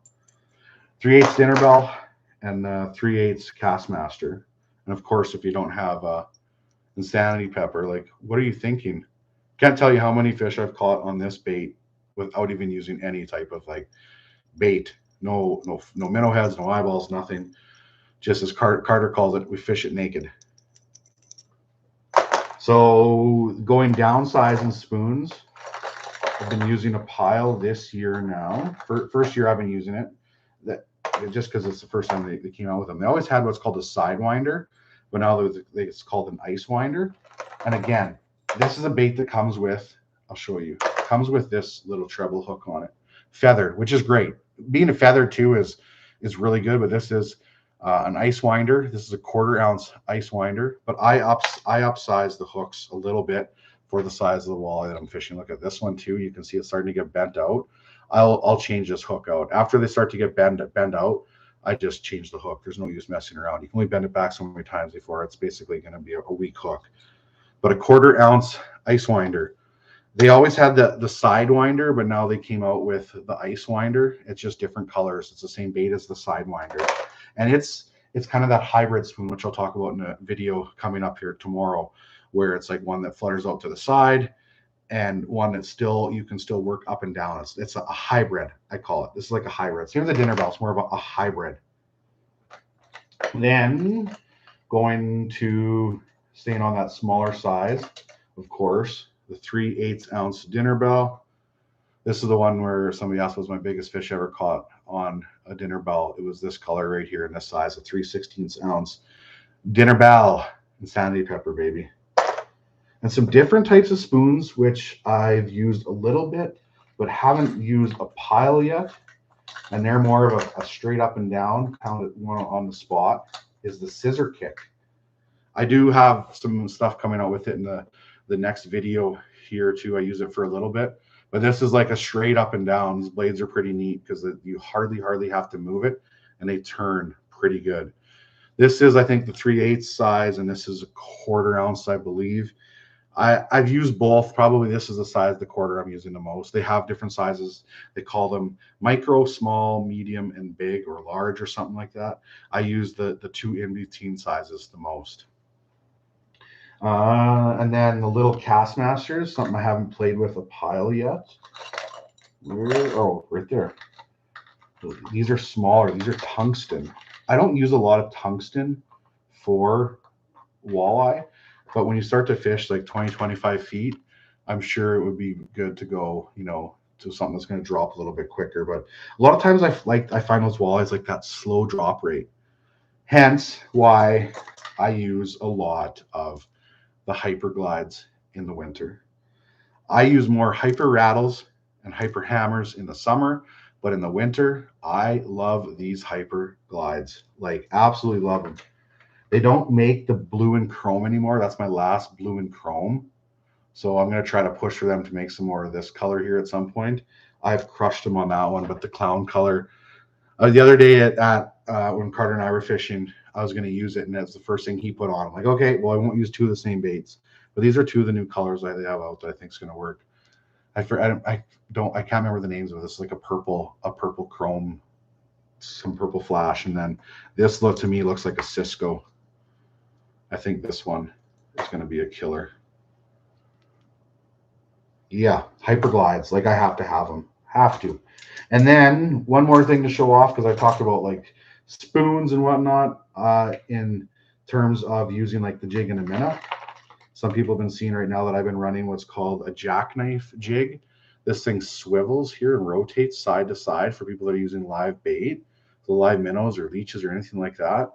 3/8 dinner bell and 3/8 Castmaster. And of course, if you don't have Insanity Pepper, like, what are you thinking? Can't tell you how many fish I've caught on this bait without even using any type of like bait. No minnow heads, no eyeballs, nothing. Just as Carter calls it, we fish it naked. So going downsizing spoons, I've been using a pile this year now. First year I've been using it, that just because it's the first time they came out with them. They always had what's called a sidewinder, but now it's called an ice winder. And again, this is a bait that comes with, I'll show you, comes with this little treble hook on it, feathered, which is great. Being a feather too is really good, but this is an ice winder. This is a 1/4 ounce ice winder, but I upsize the hooks a little bit for the size of the walleye that I'm fishing. Look at this one too. You can see it's starting to get bent out. I'll change this hook out. After they start to get bent out, I just change the hook. There's no use messing around. You can only bend it back so many times before it's basically going to be a weak hook. But a 1/4 ounce ice winder. They always had the side winder, but now they came out with the ice winder. It's just different colors. It's the same bait as the side winder. And it's kind of that hybrid spoon, which I'll talk about in a video coming up here tomorrow, where it's like one that flutters out to the side and one that you can still work up and down. It's a hybrid, I call it. This is like a hybrid. Same with the dinner bell. It's more of a hybrid. Then going to staying on that smaller size, of course, the 3/8 ounce dinner bell. This is the one where somebody asked was my biggest fish ever caught on a dinner bell. It was this color right here in this size, a 3/16 ounce dinner bell. Insanity pepper, baby. And some different types of spoons, which I've used a little bit, but haven't used a pile yet. And they're more of a straight up and down, pound it one on the spot, is the scissor kick. I do have some stuff coming out with it in the next video here too. I use it for a little bit, but this is like a straight up and down. These blades are pretty neat because you hardly have to move it and they turn pretty good. This is, I think, the 3/8 size, and this is a 1/4 ounce, I believe. I've used both. Probably this is the size, the 1/4 I'm using the most. They have different sizes. They call them micro, small, medium, and big, or large, or something like that. I use the two in between sizes the most. And then the little Castmasters, something I haven't played with a pile yet. Oh, right there. These are smaller. These are tungsten. I don't use a lot of tungsten for walleye, but when you start to fish like 20, 25 feet, I'm sure it would be good to go, to something that's going to drop a little bit quicker. But a lot of times I find those walleyes like that slow drop rate. Hence why I use a lot of the hyper glides in the winter. I use more hyper rattles and hyper hammers in the summer, but in the winter, I love these hyper glides. Like, absolutely love them. They don't make the blue and chrome anymore. That's my last blue and chrome. So I'm going to try to push for them to make some more of this color here at some point. I've crushed them on that one, but the clown color. The other day when Carter and I were fishing, I was going to use it, and that's the first thing he put on. I'm like, okay, well, I won't use two of the same baits, but these are two of the new colors they have out that I think is going to work. I can't remember the names of this. Like a purple chrome, some purple flash, and then this to me looks like a Cisco. I think this one is going to be a killer. Yeah, hyper glides. Like, I have to have them. Have to. And then one more thing to show off, because I talked about like spoons and whatnot in terms of using like the jig and a minnow. Some people have been seeing right now that I've been running what's called a jackknife jig. This thing swivels here and rotates side to side for people that are using live bait, the live minnows or leeches or anything like that.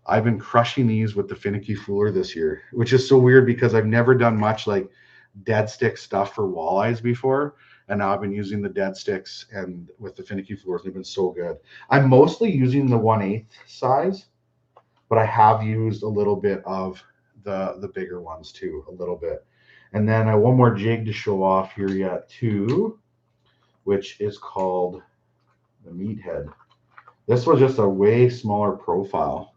I've been crushing these with the finicky fooler this year, which is so weird because I've never done much like dead stick stuff for walleyes before. And now I've been using the dead sticks and with the finicky floors. They've been so good. I'm mostly using the 1/8 size, but I have used a little bit of the bigger ones too, a little bit. And then one more jig to show off here yet too, which is called the meathead. This was just a way smaller profile.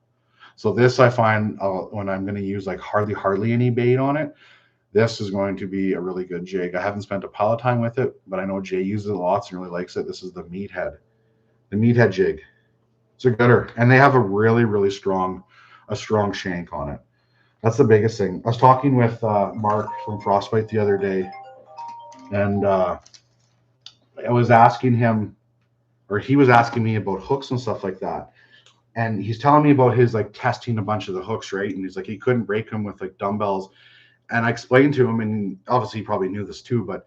So this I find when I'm going to use like hardly any bait on it, this is going to be a really good jig. I haven't spent a pile of time with it, but I know Jay uses it lots and really likes it. This is the meathead jig. It's a gooder, and they have a really strong shank on it. That's the biggest thing. I was talking with Mark from Frostbite the other day, and I was asking him, or he was asking me about hooks and stuff like that. And he's telling me about his like testing a bunch of the hooks, right? And he's like, he couldn't break them with like dumbbells. And I explained to him, and obviously he probably knew this too, but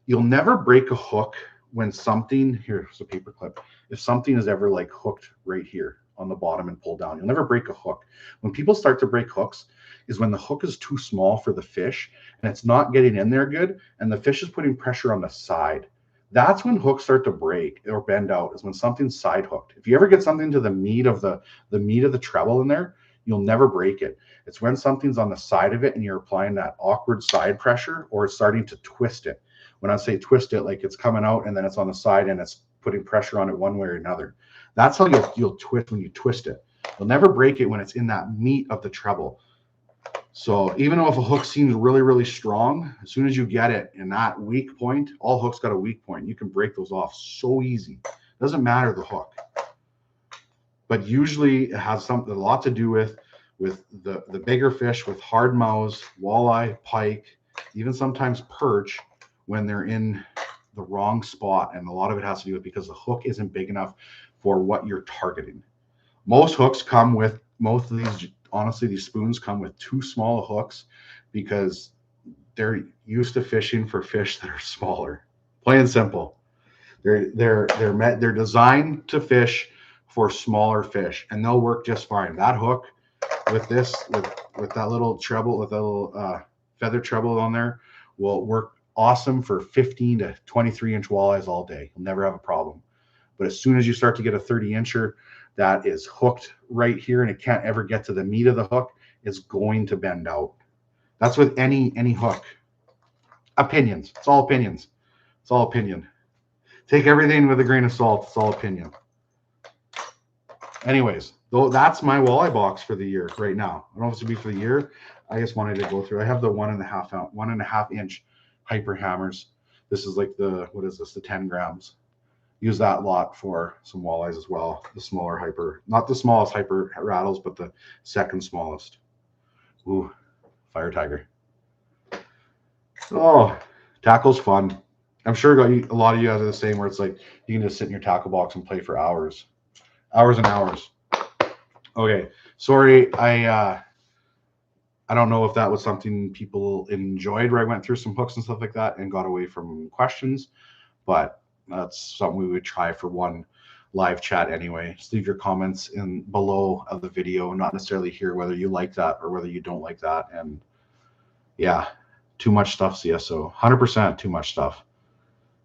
you'll never break a hook when something, here's a paper clip, if something is ever like hooked right here on the bottom and pulled down, you'll never break a hook. When people start to break hooks is when the hook is too small for the fish and it's not getting in there good, and the fish is putting pressure on the side. That's when hooks start to break or bend out, is when something's side hooked. If you ever get something to the meat of the treble in there, you'll never break it. It's when something's on the side of it and you're applying that awkward side pressure, or it's starting to twist it. When I say twist it, like it's coming out and then it's on the side and it's putting pressure on it one way or another. That's how you'll twist when you twist it. You'll never break it when it's in that meat of the treble. So even though if a hook seems really, really strong, as soon as you get it in that weak point, all hooks got a weak point. You can break those off so easy. Doesn't matter the hook. But usually it has something, a lot to do with the bigger fish with hard mouths, walleye, pike, even sometimes perch, when they're in the wrong spot. And a lot of it has to do with because the hook isn't big enough for what you're targeting. Most hooks come with, most of these, honestly, these spoons come with too small hooks because they're used to fishing for fish that are smaller. Plain and simple. They're designed to fish for smaller fish, and they'll work just fine. That hook with this, with that little treble, with that little feather treble on there, will work awesome for 15 to 23 inch walleyes all day. You'll never have a problem. But as soon as you start to get a 30 incher that is hooked right here and it can't ever get to the meat of the hook, it's going to bend out. That's with any hook. Opinions. It's all opinions. It's all opinion. Take everything with a grain of salt. It's all opinion. Anyways, though, that's my walleye box for the year right now. I don't know if it's to be for the year. I just wanted to go through. I have the 1.5 inch hyper hammers. This is like the 10 grams. Use that lot for some walleyes as well. The smaller hyper, not the smallest hyper rattles, but the second smallest. Ooh, fire tiger. Oh, tackle's fun. I'm sure a lot of you guys are the same, where it's like you can just sit in your tackle box and play for hours and hours. Okay, sorry, I don't know if that was something people enjoyed, where I went through some hooks and stuff like that and got away from questions, but that's something we would try for one live chat anyway. Just leave your comments in below of the video, not necessarily here whether you like that or whether you don't like that. And yeah, too much stuff, CSO. 100% too much stuff.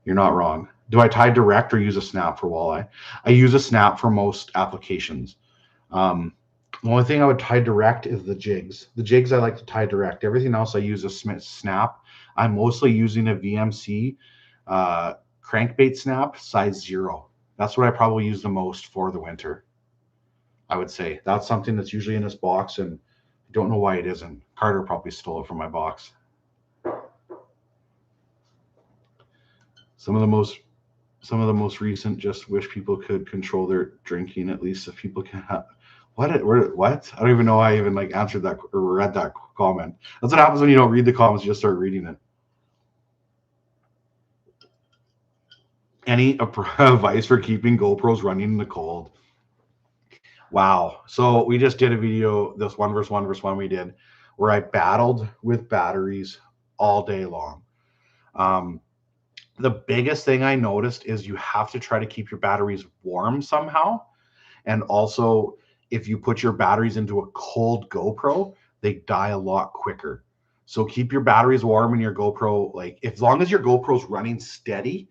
You're not wrong. Do I tie direct or use a snap for walleye? I use a snap for most applications. The only thing I would tie direct is the jigs. The jigs I like to tie direct. Everything else I use a snap. I'm mostly using a VMC crankbait snap size 0. That's what I probably use the most for the winter. I would say that's something that's usually in this box, and I don't know why it isn't. Carter probably stole it from my box. Some of the most recent, just wish people could control their drinking, at least if people can have. What? I don't even know I even like answered that or read that comment. That's what happens when you don't read the comments, you just start reading it. Any advice for keeping GoPros running in the cold? Wow. So we just did a video, this 1v1 we did, where I battled with batteries all day long. The biggest thing I noticed is you have to try to keep your batteries warm somehow. And also, if you put your batteries into a cold GoPro, they die a lot quicker. So keep your batteries warm in your GoPro. Like, as long as your GoPro's running steady,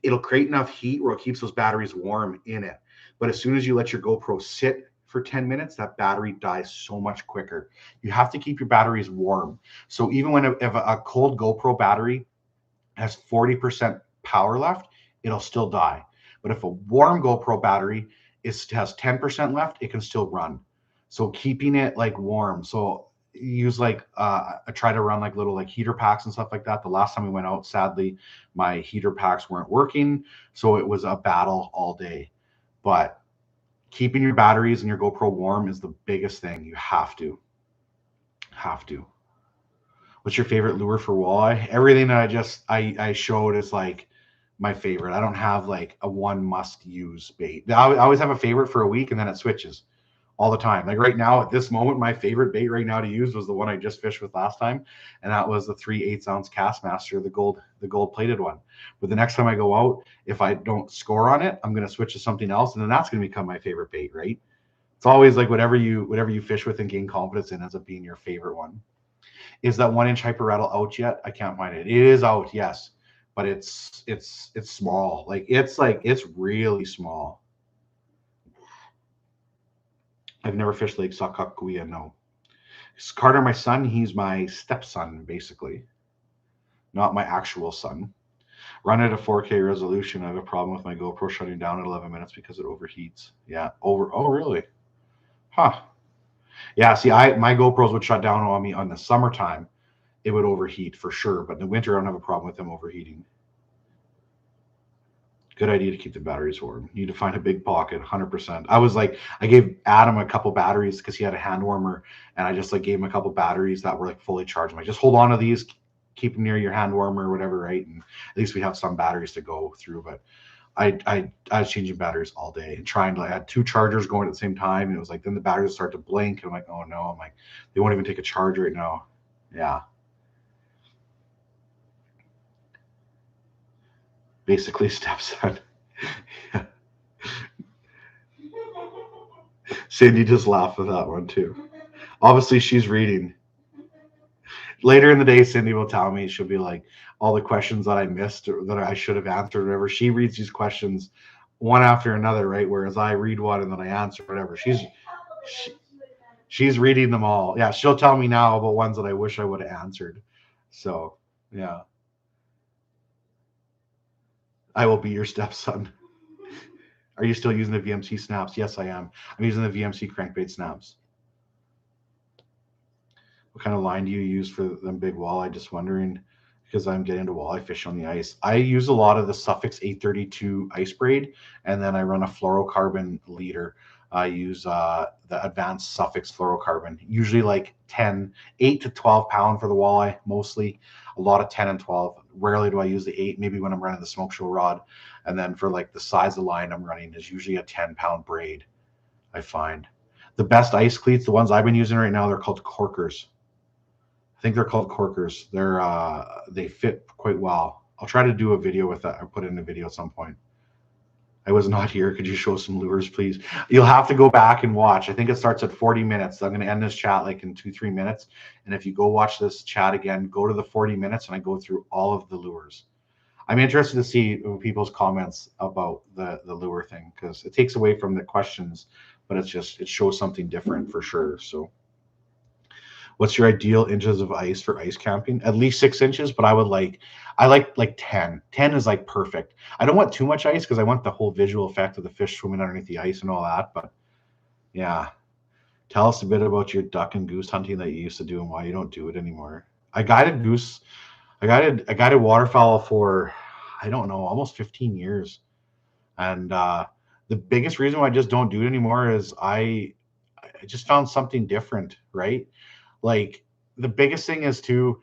it'll create enough heat where it keeps those batteries warm in it. But as soon as you let your GoPro sit for 10 minutes, that battery dies so much quicker. You have to keep your batteries warm. So even when if a cold GoPro battery has 40% power left, it'll still die. But if a warm GoPro battery has 10% left, it can still run. So keeping it like warm. So use like I try to run like little like heater packs and stuff like that. The last time we went out, sadly, my heater packs weren't working, so it was a battle all day. But keeping your batteries and your GoPro warm is the biggest thing. You have to. What's your favorite lure for walleye? Everything that I showed is like my favorite. I don't have like a one must use bait. I always have a favorite for a week and then it switches. all the time. Like right now, at this moment, my favorite bait right now to use was the one I just fished with last time, and that was the 3/8 ounce Castmaster, the gold plated one. But the next time I go out, if I don't score on it, I'm gonna switch to something else, and then that's gonna become my favorite bait, right? It's always like whatever you fish with and gain confidence in ends up being your favorite one. Is that 1 inch hyper rattle out yet? I can't find it. It is out, yes, but it's small. It's really small. I've never fished Lake Sakakawea, no. Carter, my son, he's my stepson, basically, not my actual son. Run at a 4K resolution. I have a problem with my GoPro shutting down at 11 minutes because it overheats. Yeah, over. Oh, really? Huh. Yeah. See, my GoPros would shut down on me on the summertime. It would overheat for sure, but in the winter, I don't have a problem with them overheating. Good idea to keep the batteries warm. You need to find a big pocket, 100%. I gave Adam a couple batteries because he had a hand warmer, and I just like gave him a couple batteries that were like fully charged. I'm like, just hold on to these, keep them near your hand warmer or whatever, right? And at least we have some batteries to go through. But I was changing batteries all day and trying to. I had two chargers going at the same time, and it was like then the batteries start to blink, and I'm like, oh no, I'm like, they won't even take a charge right now. Yeah. Basically stepson. Cindy just laughed at that one too. Obviously, she's reading. Later in the day, Cindy will tell me, she'll be like, all the questions that I missed or that I should have answered, whatever. She reads these questions one after another, right? Whereas I read one and then I answer whatever. She's reading them all. Yeah, she'll tell me now about ones that I wish I would have answered. So yeah, I will be your stepson. Are you still using the VMC snaps? Yes, I am. I'm using the VMC crankbait snaps. What kind of line do you use for them big walleye? Just wondering, because I'm getting into walleye fish on the ice. I use a lot of the Suffix 832 ice braid, and then I run a fluorocarbon leader. I use the advanced Suffix fluorocarbon, usually like 8 to 12 pound for the walleye, mostly. A lot of 10 and 12. Rarely do I use the 8, maybe when I'm running the smoke show rod. And then for like the size of line I'm running is usually a 10-pound braid, I find. The best ice cleats, the ones I've been using right now, they're called corkers. I think they're called corkers. They fit quite well. I'll try to do a video with that. I'll put in a video at some point. I was not here. Could you show some lures, please? You'll have to go back and watch. I think it starts at 40 minutes. I'm going to end this chat like in 2-3 minutes. And if you go watch this chat again, go to the 40 minutes and I go through all of the lures. I'm interested to see people's comments about the lure thing because it takes away from the questions, but it shows something different for sure. So what's your ideal inches of ice for ice camping? At least 6 inches, but I like 10. 10 is like perfect. I don't want too much ice because I want the whole visual effect of the fish swimming underneath the ice and all that. But yeah, tell us a bit about your duck and goose hunting that you used to do and why you don't do it anymore. I guided waterfowl for, I don't know, almost 15 years. And the biggest reason why I just don't do it anymore is I just found something different, right? Like the biggest thing is to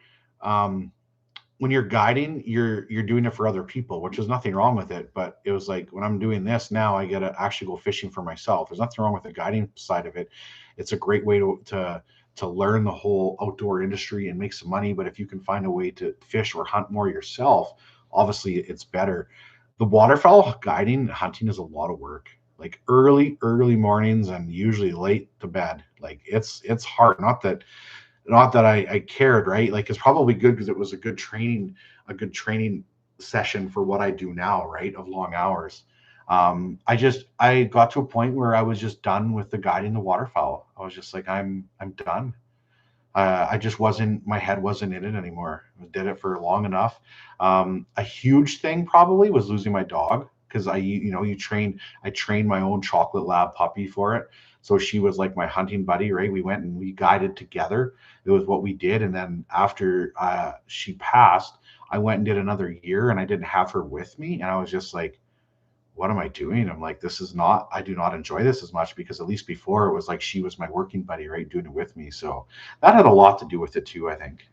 when you're guiding, you're doing it for other people, which is nothing wrong with it. But it was like when I'm doing this now, I get to actually go fishing for myself. There's nothing wrong with the guiding side of it. It's a great way to learn the whole outdoor industry and make some money. But if you can find a way to fish or hunt more yourself, obviously it's better. The waterfowl guiding hunting is a lot of work. Like early mornings and usually late to bed. Like it's hard. Not that I cared, right? Like it's probably good because it was a good training session for what I do now, right? Of long hours. I got to a point where I was just done with the guiding the waterfowl. I was just like, I'm done. I just wasn't, my head wasn't in it anymore. I did it for long enough. A huge thing probably was losing my dog because I trained my own chocolate lab puppy for it. So she was like my hunting buddy, right? We went and we guided together. It was what we did. And then after she passed, I went and did another year and I didn't have her with me. And I was just like, what am I doing? I'm like, I do not enjoy this as much because at least before it was like she was my working buddy, right? Doing it with me. So that had a lot to do with it too, I think.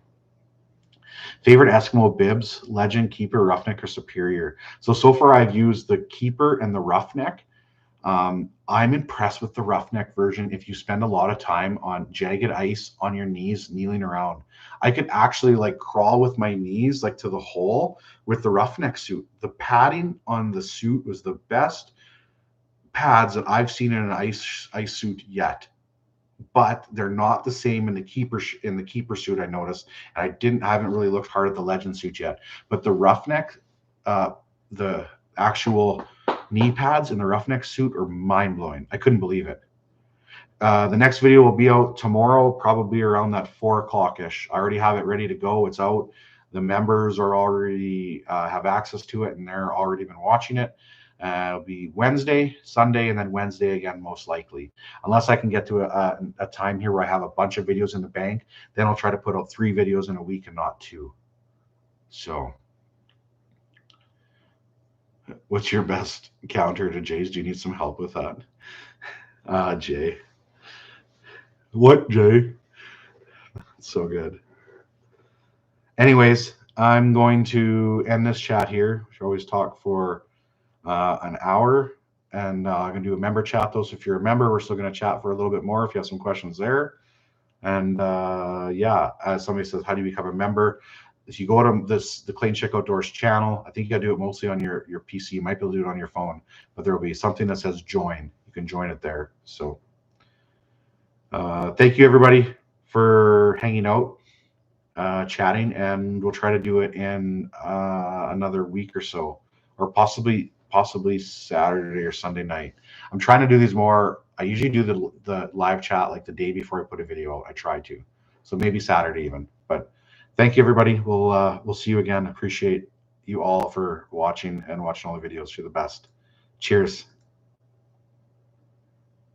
Favorite Eskimo bibs, Legend, Keeper, Roughneck, or Superior? So far I've used the Keeper and the Roughneck. I'm impressed with the roughneck version. If you spend a lot of time on jagged ice on your knees, kneeling around, I could actually like crawl with my knees like to the hole with the roughneck suit. The padding on the suit was the best pads that I've seen in an ice suit yet. But they're not the same in the keeper suit. I noticed, and I haven't really looked hard at the legend suit yet. But the roughneck, the actual knee pads in the roughneck suit are mind blowing. I couldn't believe it. The next video will be out tomorrow, probably around that 4 o'clock ish. I already have it ready to go. It's out. The members are already have access to it, and they're already been watching it. It'll be Wednesday, Sunday, and then Wednesday again, most likely. Unless I can get to a time here where I have a bunch of videos in the bank, then I'll try to put out 3 videos in a week and not 2. So, what's your best counter to Jay's? Do you need some help with that? Jay. What, Jay? So good. Anyways, I'm going to end this chat here. We should always talk for an hour, and I'm going to do a member chat, though. So if you're a member, we're still going to chat for a little bit more if you have some questions there. And yeah, as somebody says, how do you become a member? If you go to the Clean Chick Outdoors channel, I think you got to do it mostly on your PC. You might be able to do it on your phone, but there will be something that says join. You can join it there. So thank you, everybody, for hanging out, chatting, and we'll try to do it in another week or so, or possibly Saturday or Sunday night. I'm trying to do these more. I usually do the live chat like the day before I put a video out. I try to, so maybe Saturday even. But thank you, everybody. We'll see you again. Appreciate you all for watching and watching all the videos. You're the best. Cheers.